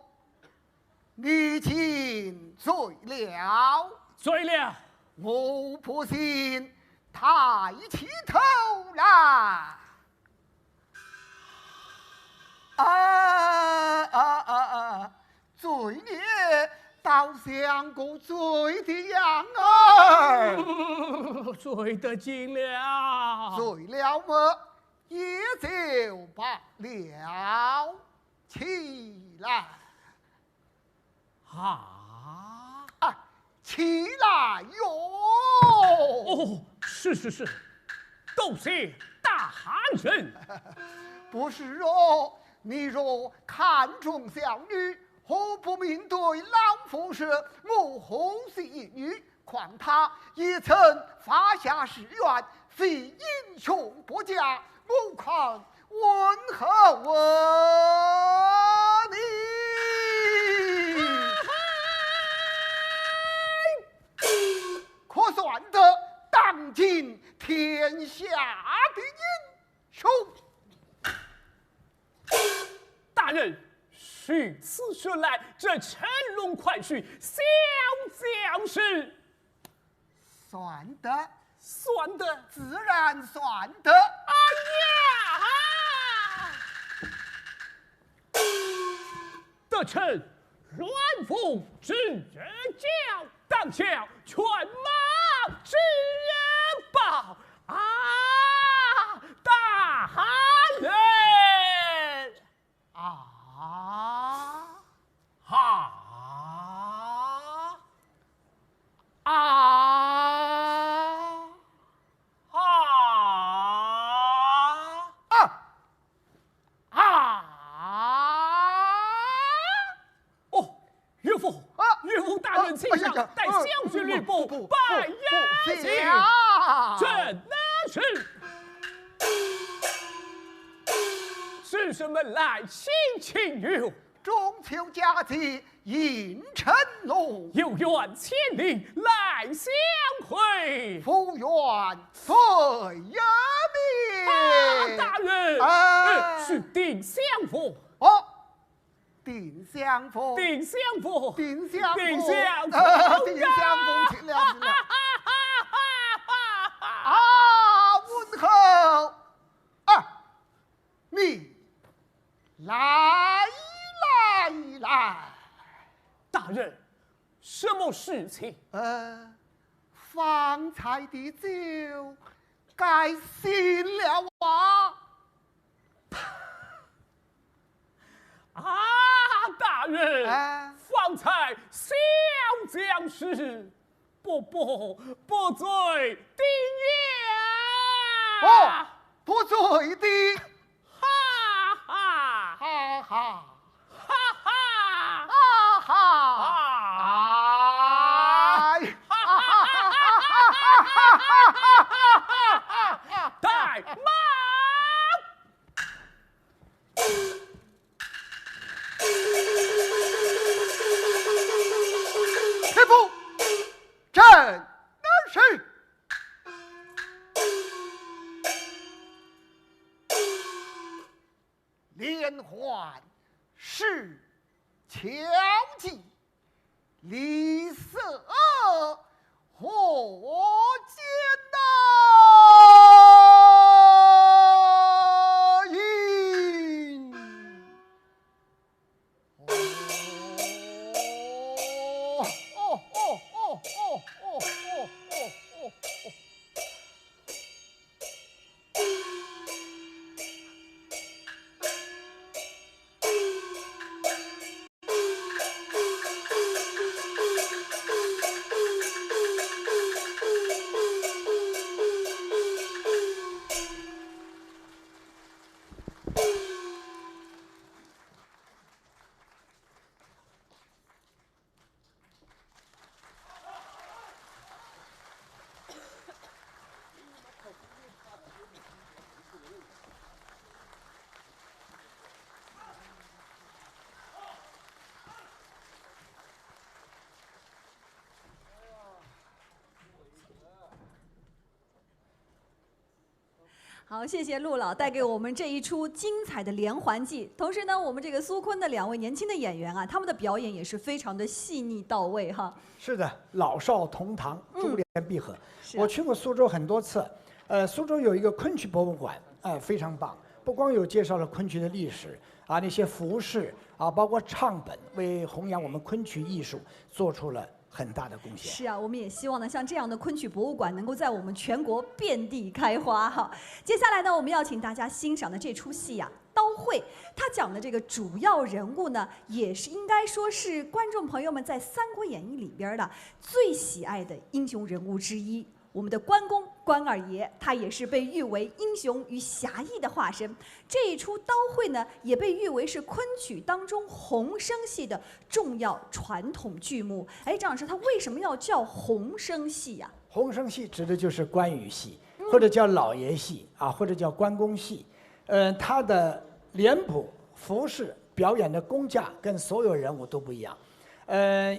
你竟醉了？醉了，我不信，抬起头来。醉了，倒像个醉的样儿。醉得进了，醉了么，也就罢了。起来！起来哟！哦，是，都是大汉人。不是哦，你若看中小女，何不面对老夫说我后是一女？况他也曾发下誓愿，非英雄不嫁，我看问何你？可算得当今天下的英雄。大人，据此说来，这乘龙快婿小将士，算得，自然算得。哎呀，得逞乱夫之人教，当下犬马之人报啊！大汉人岳父大人请上，带将军吕布拜宴下。真的是什么来信请友？中秋佳节迎晨龙，有缘千里来相会，福缘最有命。大人，是定相府。定相府，定相府，定相府，定相府，定相府，去了。问候你来。大人，什么事情？方才的酒该醒了啊！大人，方才小将士不醉的呀！不醉的，带马！师傅，朕那是。连环是巧计，李色何间因？好，谢谢陆老带给我们这一出精彩的连环计。同时呢，我们这个苏昆的2位年轻的演员啊，他们的表演也是非常的细腻到位哈。是的，老少同堂，珠联璧合。是啊我去过苏州很多次，苏州有一个昆曲博物馆，非常棒。不光有介绍了昆曲的历史啊，那些服饰啊，包括唱本，为弘扬我们昆曲艺术做出了很大的贡献。是啊，我们也希望呢，像这样的昆曲博物馆能够在我们全国遍地开花哈。接下来呢，我们要请大家欣赏的这出戏呀、刀会，它讲的这个主要人物呢，也是应该说是观众朋友们在《三国演义》里边的最喜爱的英雄人物之一。我们的关公关二爷，他也是被誉为英雄与侠义的化身。这一出刀会呢，也被誉为是昆曲当中红生戏的重要传统剧目。哎，张老师，它为什么要叫红生戏呀、红生戏指的就是关羽戏，或者叫老爷戏啊，或者叫关公戏。它的脸谱、服饰、表演的功架跟所有人物都不一样。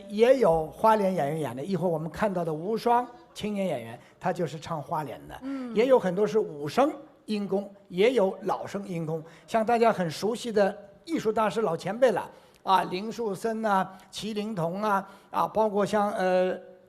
也有花脸演员演的，一会儿我们看到的无双青年演员，他就是唱花脸的。也有很多是武生音功，也有老生音功，像大家很熟悉的艺术大师老前辈了啊，林树森啊、麒麟童啊，包括像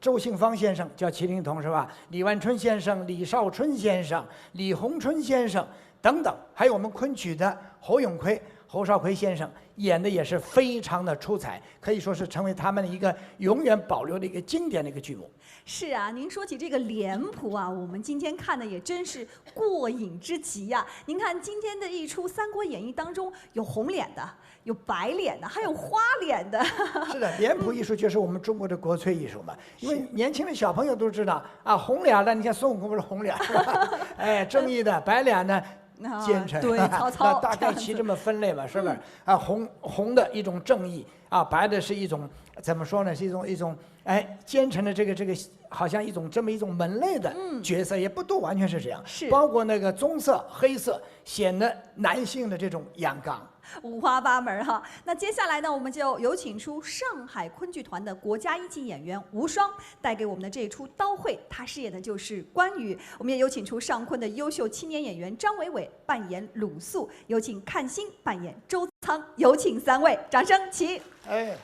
周信芳先生叫麒麟童是吧？李万春先生、李少春先生、李鸿春先生等等，还有我们昆曲的侯永奎。侯少奎先生演的也是非常的出彩，可以说是成为他们的一个永远保留的一个经典的一个剧目。是啊，您说起这个脸谱啊，我们今天看的也真是过瘾之极呀、您看今天的一出《三国演义》当中，有红脸的，有白脸的，还有花脸的。是的，脸谱艺术就是我们中国的国粹艺术嘛。因为年轻的小朋友都知道啊，红脸的，你看孙悟空不是红脸是吧？哎，正义的；白脸呢？奸臣，对，曹操那大概其这么分类吧，是不是？红的一种正义啊，白的是一种怎么说呢？是一种奸臣的这个好像这么一种门类的角色，也不都完全是这样，是包括那个棕色、黑色，显得男性的这种阳刚。五花八门哈。那接下来呢，我们就有请出上海昆剧团的国家一级演员吴双，带给我们的这一出刀会，他饰演的就是关羽。我们也有请出上昆的优秀青年演员张伟伟扮演鲁肃，有请看星扮演周仓，有请3位，掌声齐。哎。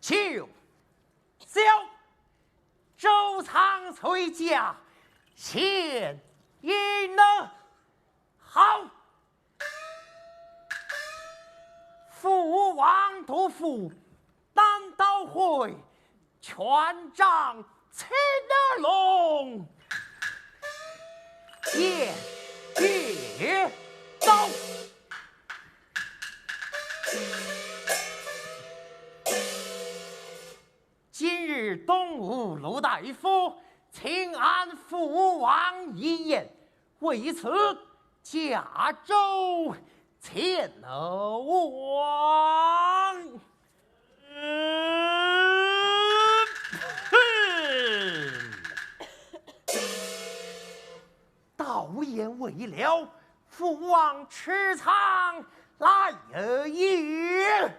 就小周仓崔家现应了好。父王督府单刀会，全仗青儿龙，夜走。今日东吴陆大夫请按父王遗言，为此驾舟前往。道言未了，父王持仓来也。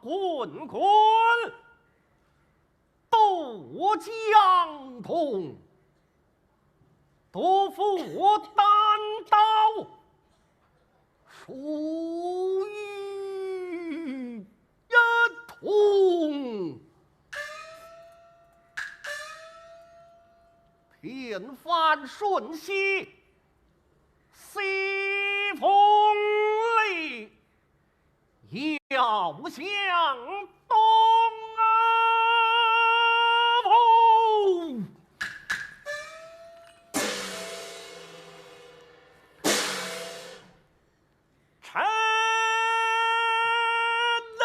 滚滚渡江东，督府单刀属于一同，片帆顺西，西风里。要向东风，臣的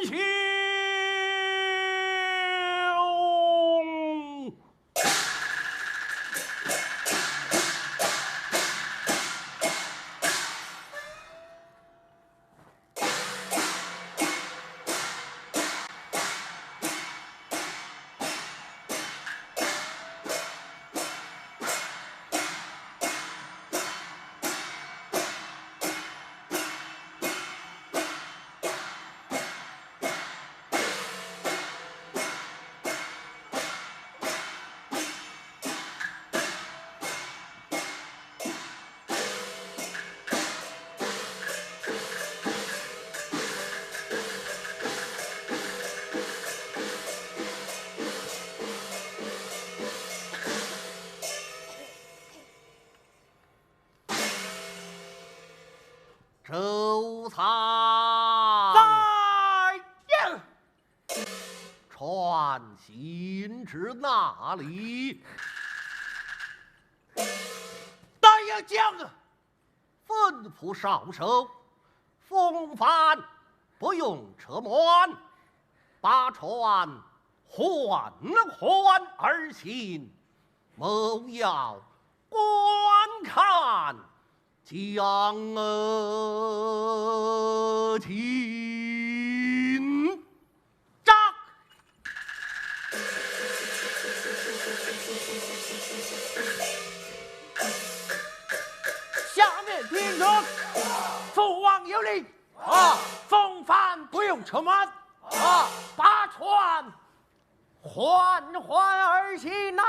英雄。周仓在应，传信至哪里？大营将吩咐少守，风帆不用车满，把船缓缓而行，莫要观看。将请张。下面听着，父王有令啊，风帆不用车满啊，把船缓缓而行啊。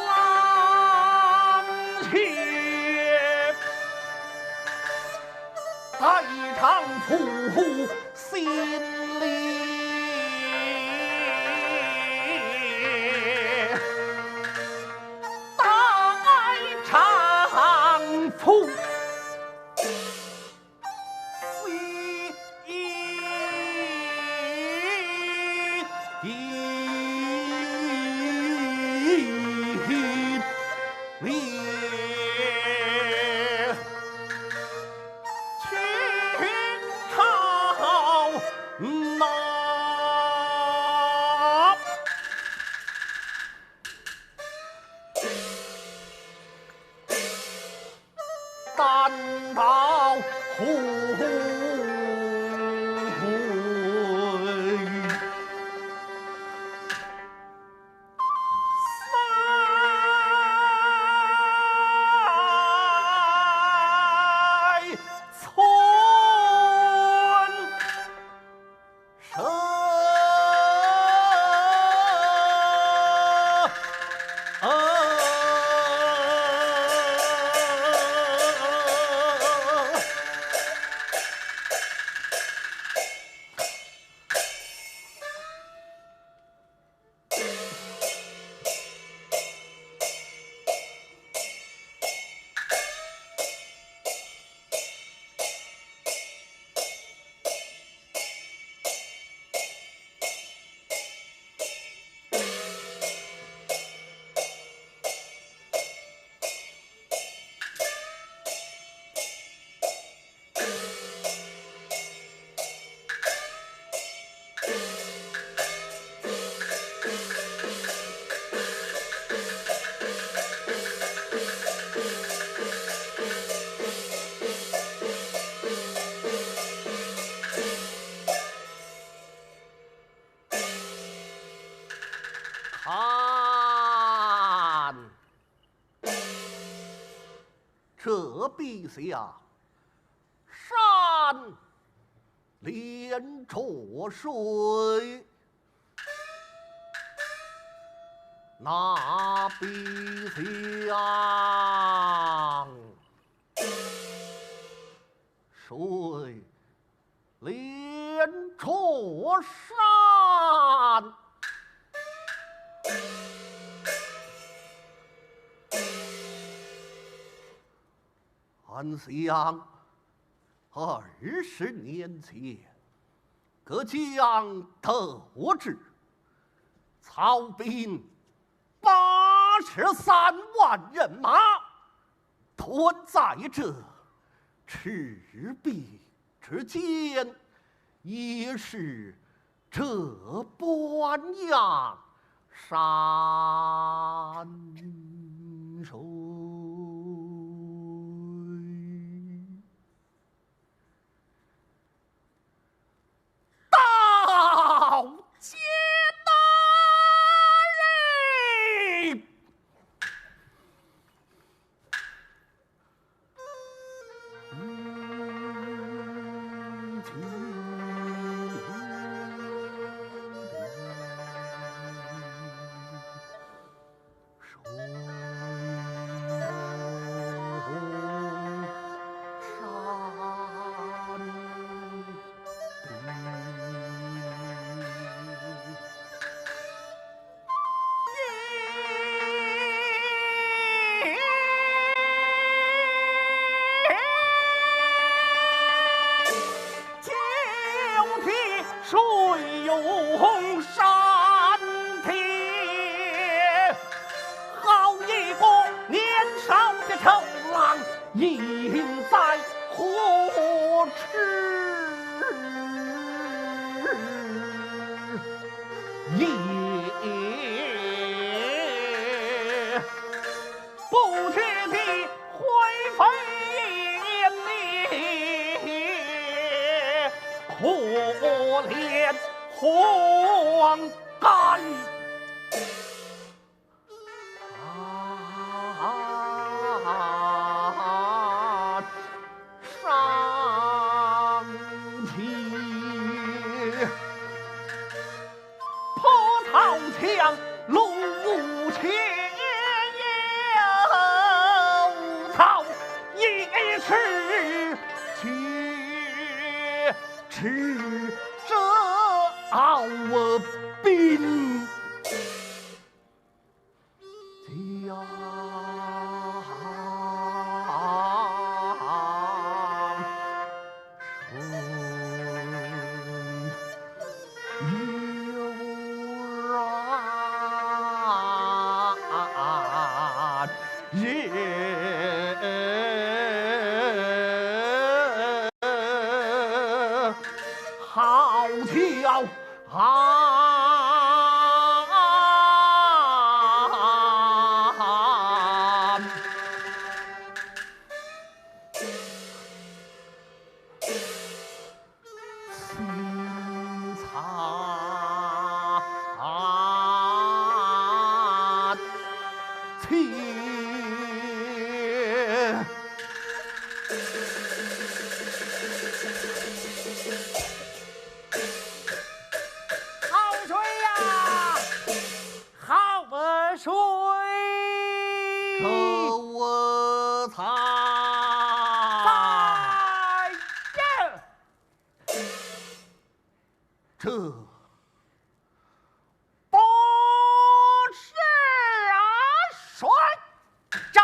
郎且，代偿父心里。父单到回塞村看，这陛下山连着水，那陛下水连着山。俺想20年前，各将得知曹兵83万人马屯在这赤壁之间，也是这般样山水。到接大人，水涌山铁，好一个年少的丑郎，隐在火池也不知地灰飞烟灭，可怜黄盖。上提破曹墙路是这兵将好跳心残情。水，这我才这不是水仗。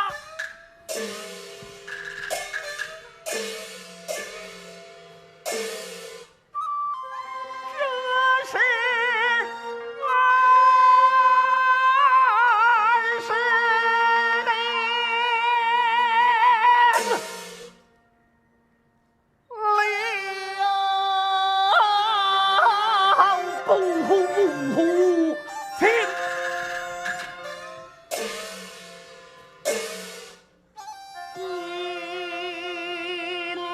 英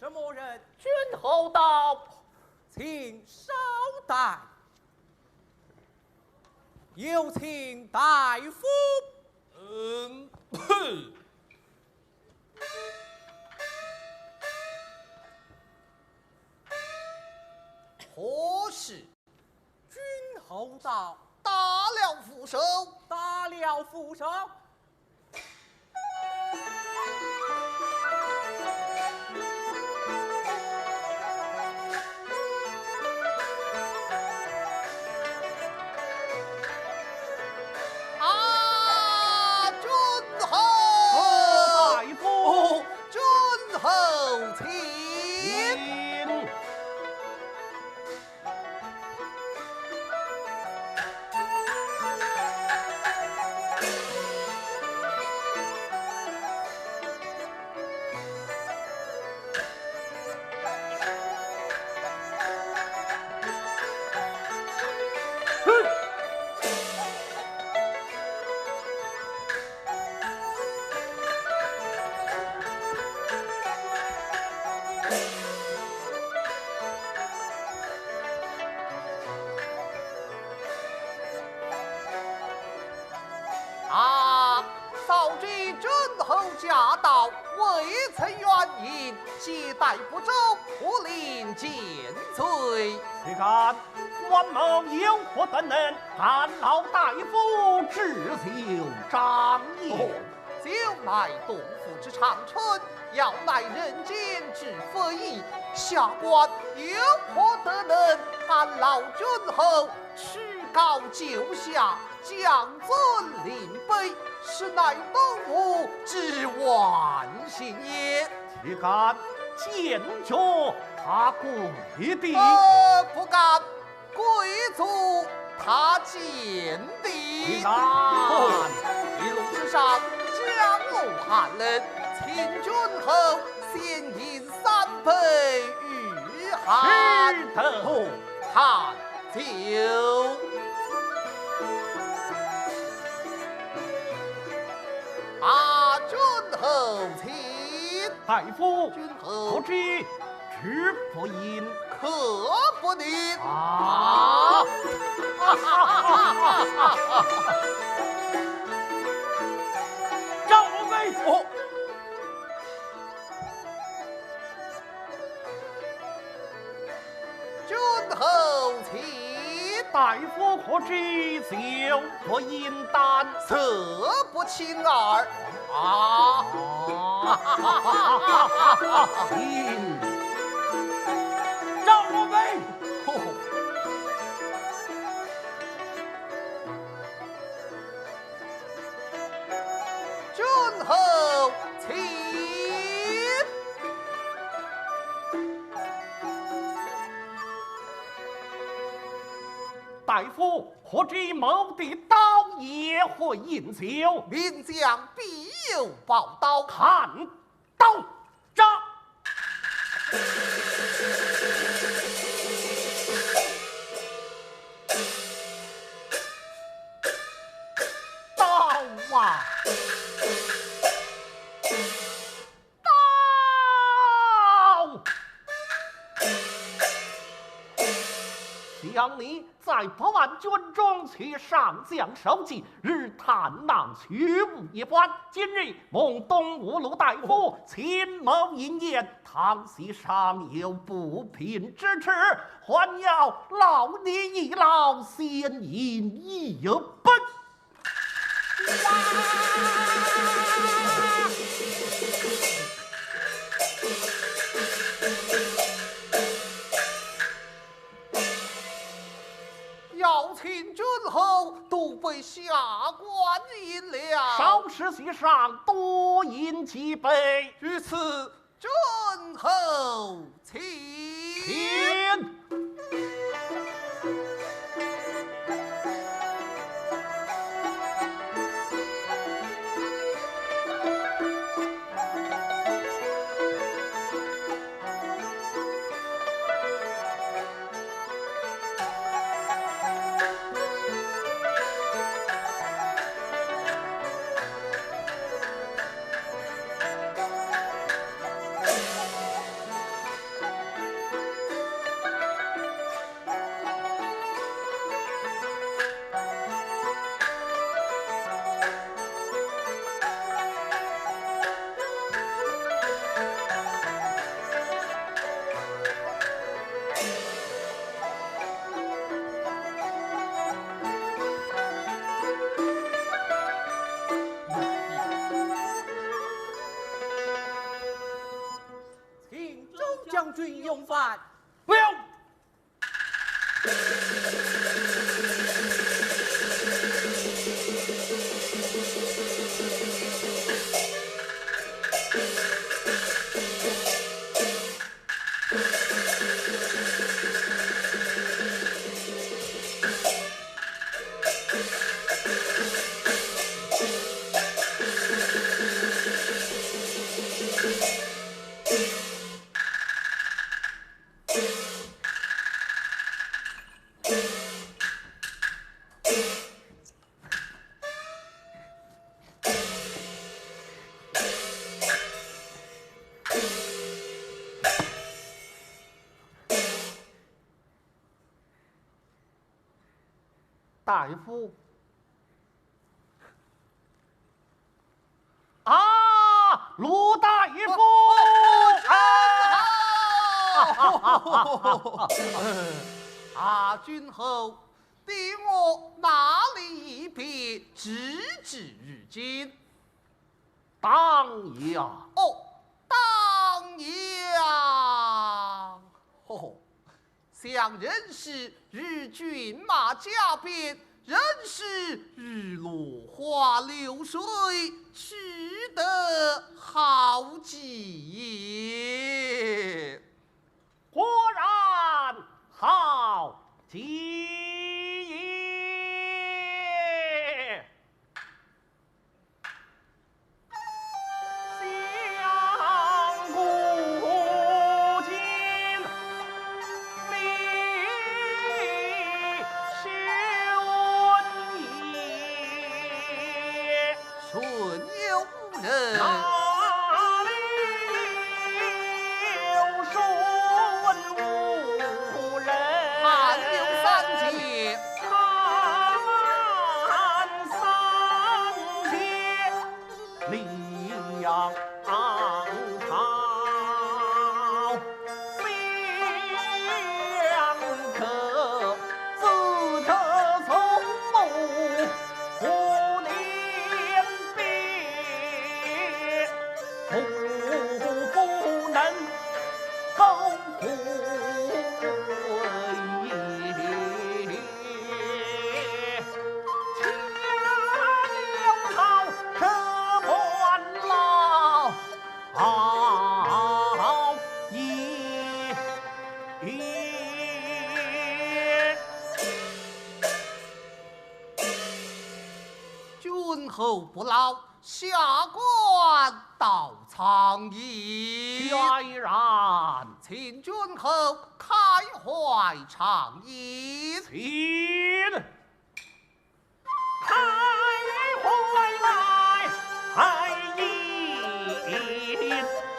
雄君侯到，请稍待。有请大夫。何事？君侯到，打了副手，打了副手。早知君侯驾到，未曾远迎，携带不周，不令见罪。你看，关某有何等能？看老大夫智秀张燕，就乃东府之长春，要乃人间之非议。下官有何德能？看老君侯曲高就下，降尊临卑，实乃东吴之万幸也。岂敢见着他跪地？不敢跪足他见地。一路之上，江路寒冷，请君侯先饮3杯御寒。是的，看酒。君侯请。大夫，君侯不知知府因可不宁啊！赵王妃，哦，君后请。大夫可知酒不饮丹，色不侵耳。啊！赵王妃，君后请。大夫可知某的刀也会饮酒？名将必有报道。看刀扎。刀啊！刀！想你在百万军中去上将受计，日探囊取物一番。今日蒙东吴鲁大夫亲谋引言，倘系尚有不平之处，还要劳你一劳，先引一本。要请君后都被下官饮了。少时席上多饮几杯。于此，君后请。将军用饭。不用。大夫啊，卢大夫啊，君后，敌我哪里一别，直至如今？当呀！哦，当呀！哦，想人是日军马加鞭，人是日落花流水，取得好计。果然好计也。相顾今离休也，顺有人。哪里有顺无君后不老，下官到苍营。虽然，请君后开怀畅饮。请开怀来，饮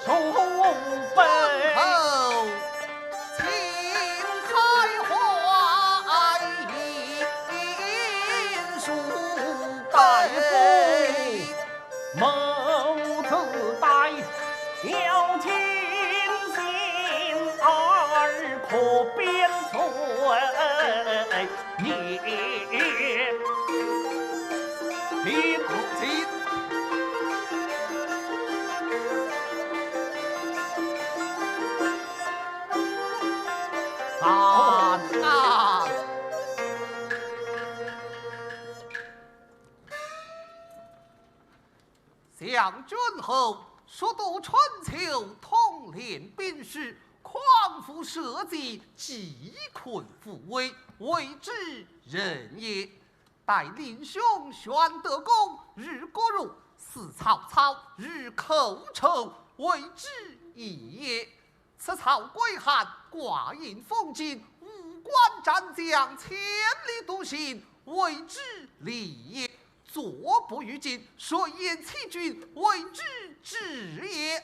数杯。后请开怀饮数杯。某自带要亲心儿可鞭碎你。请啊！向君后速度春秋，统领兵士，匡扶社稷，济困扶危，为之人也。待令兄宣德公，日国辱；死曹操，日寇仇，为之义也。此曹归汉，挂印封金，五官战将，千里独行，为之利也。坐不于今，水淹七军，为之治也。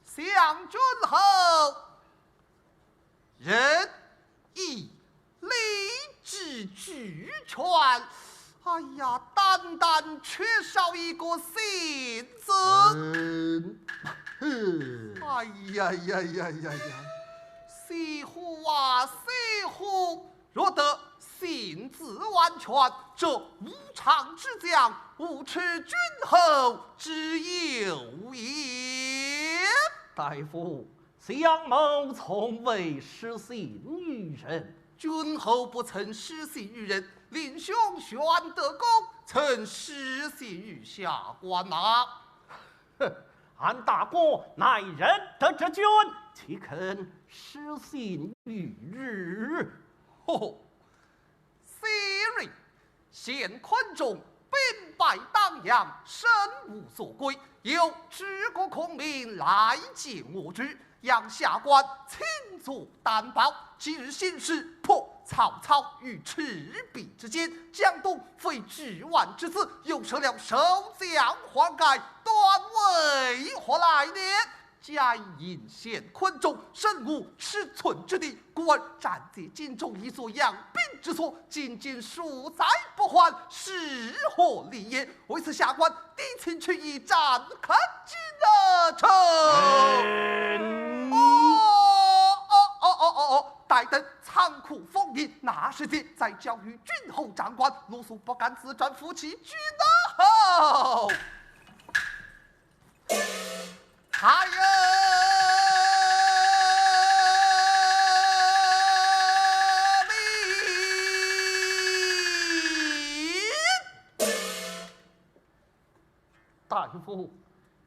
向君后，仁义礼智俱全。哎呀，单单缺少一个信字。哎呀呀呀呀呀！西湖啊西湖，若得信字完全，这无常之将，无耻君后之有也。大夫，相某从未失信于人。君后不曾失信于人，令兄宣德公曾失信于下官呐。哼，俺大哥乃仁德之君，岂肯失信于日？吼！昔日陷困中，兵败当阳，身无所归，有治国孔明来见我之，让下官亲作担保。今日新事破曹操与赤壁之间，江东非至万之子，又设了守将黄盖，断为何来呢？皆因陷困中，身无尺寸之地，故而暂借荆州一所养兵之所，仅数载不还，是何理也？为此下官低请取一战，看今的仇。待等仓库封印，那时节再交与君后掌管。罗素不敢自传夫妻君后。还有。大夫，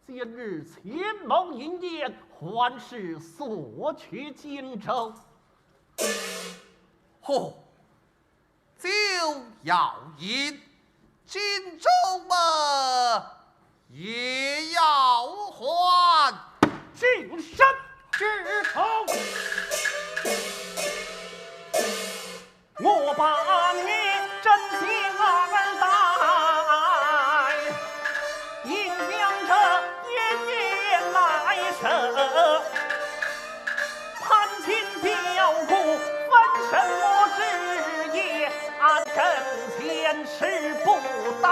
今日千谋营宴，还是索取荆州。嚯！就要饮荆州嘛，也要还净身之仇。我把你真心而待，应将这炎炎来生，攀亲表故，分身我之业，俺更前世不待，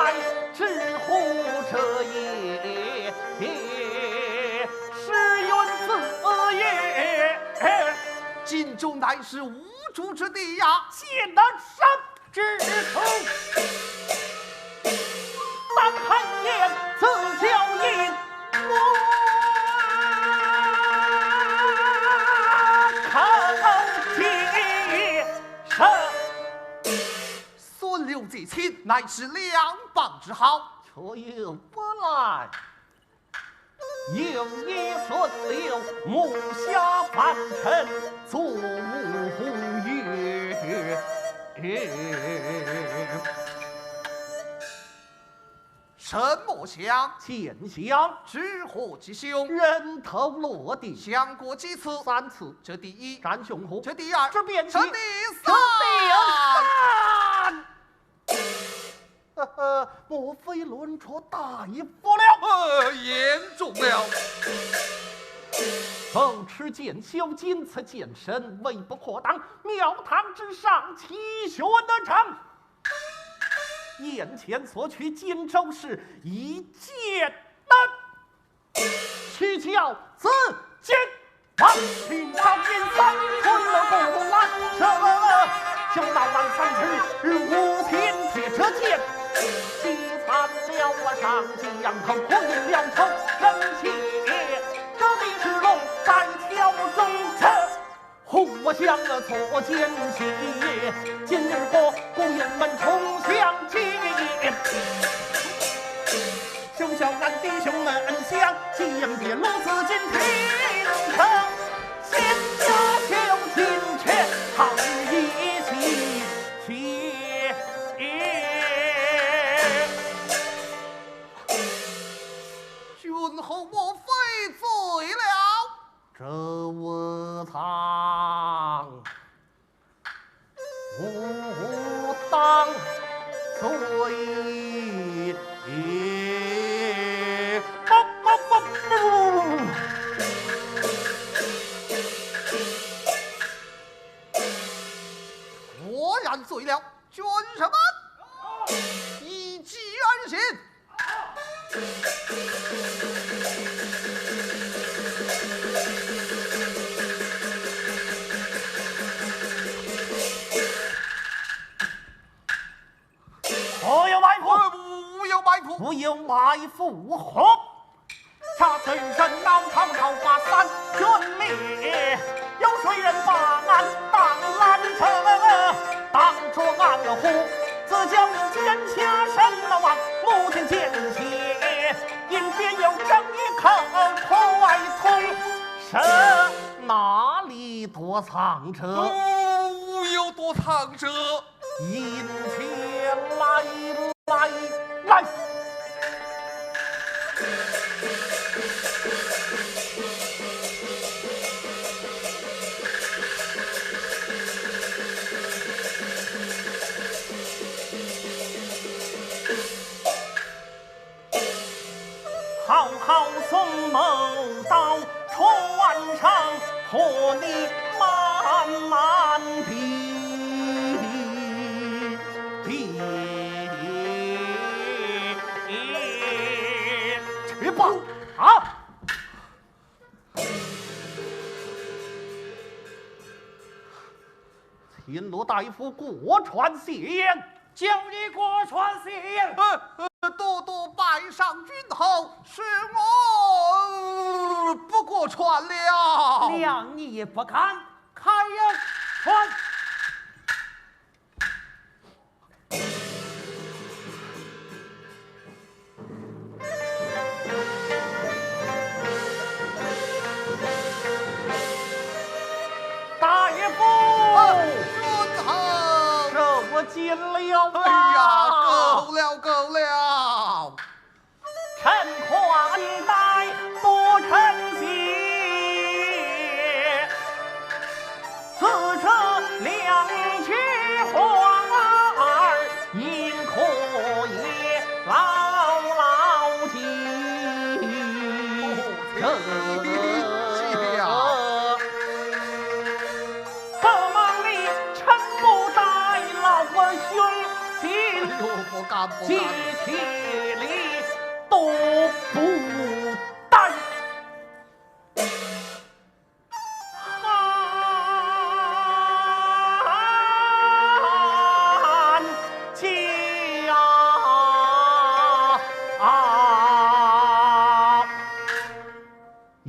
直呼这也是云自也。荆州乃是无主之地呀，见得生之仇，当寒夜自教引我口气生。孙刘结亲，乃是两邦之好，却又不来。有一孙刘，目下凡尘，足无月。什么相？见相，知何吉凶？人头落地，相过几次？3次。这第一，占雄虎。这第二，这便这第三。莫非轮出大夫了？严重了。手持剑鞘，仅此剑身，为不可当。庙堂之上，其学得成。眼前所取荆州是一剑的，取教自尽。王平朝边三吞了不拦射，就那万三尺无天铁车剑，击残了我上将头，破印了头人血，这地是龙在条中车。互相错奸细，今日过故人们重相见，兄小俺弟兄们相见，别如此今天成，先家小金阙好一起切。君后莫非醉了？这我藏无当罪，果然醉了，君什么？依计而行。何有埋伏？无有埋伏，无有埋伏何？恰此人闹滔滔把三军灭，有谁人把俺当拦车？当着俺的虎，自叫剑下身往母亲见血，因别有正一口快通舌，哪里躲藏者？无有躲藏者。引前来！好好送某到船上，和你慢慢比。去吧！啊！秦罗大夫过传谢言，叫你过传谢言。多多拜上君后，是我不过传了。谅你也不看，开呀传。见了哎呀，够了够了！臣宽待不臣谢，此这两句话儿应可也牢牢记。记起里都不带寒家一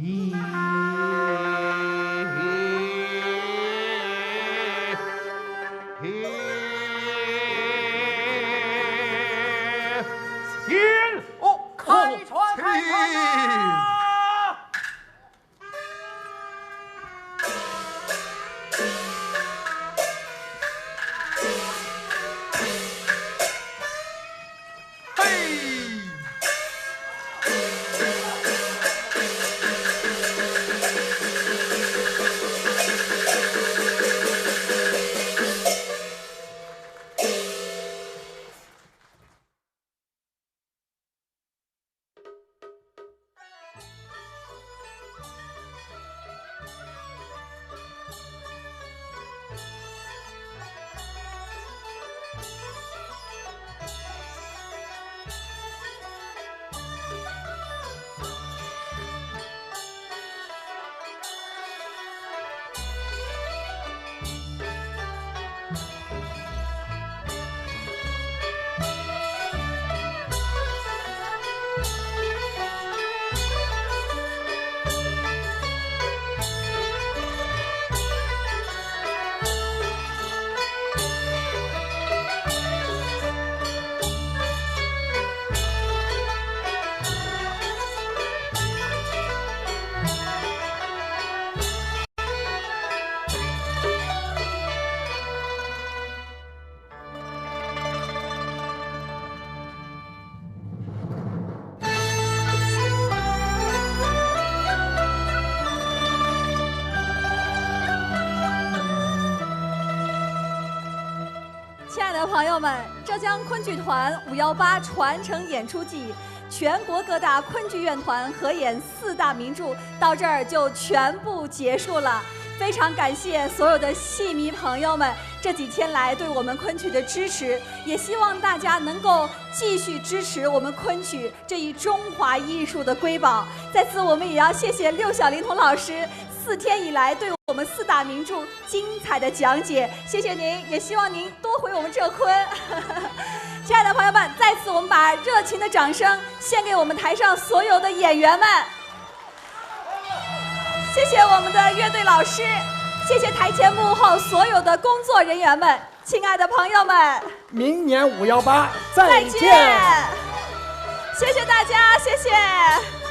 的朋友们，浙江昆剧团518传承演出季，全国各大昆剧院团合演4大名著，到这儿就全部结束了。非常感谢所有的戏迷朋友们这几天来对我们昆曲的支持，也希望大家能够继续支持我们昆曲这一中华艺术的瑰宝。在此，我们也要谢谢六小龄童老师4天以来对我们4大名著精彩的讲解，谢谢您，也希望您多回我们浙昆。亲爱的朋友们，在此我们把热情的掌声献给我们台上所有的演员们。谢谢我们的乐队老师，谢谢台前幕后所有的工作人员们，亲爱的朋友们，明年518再见，谢谢大家，谢谢。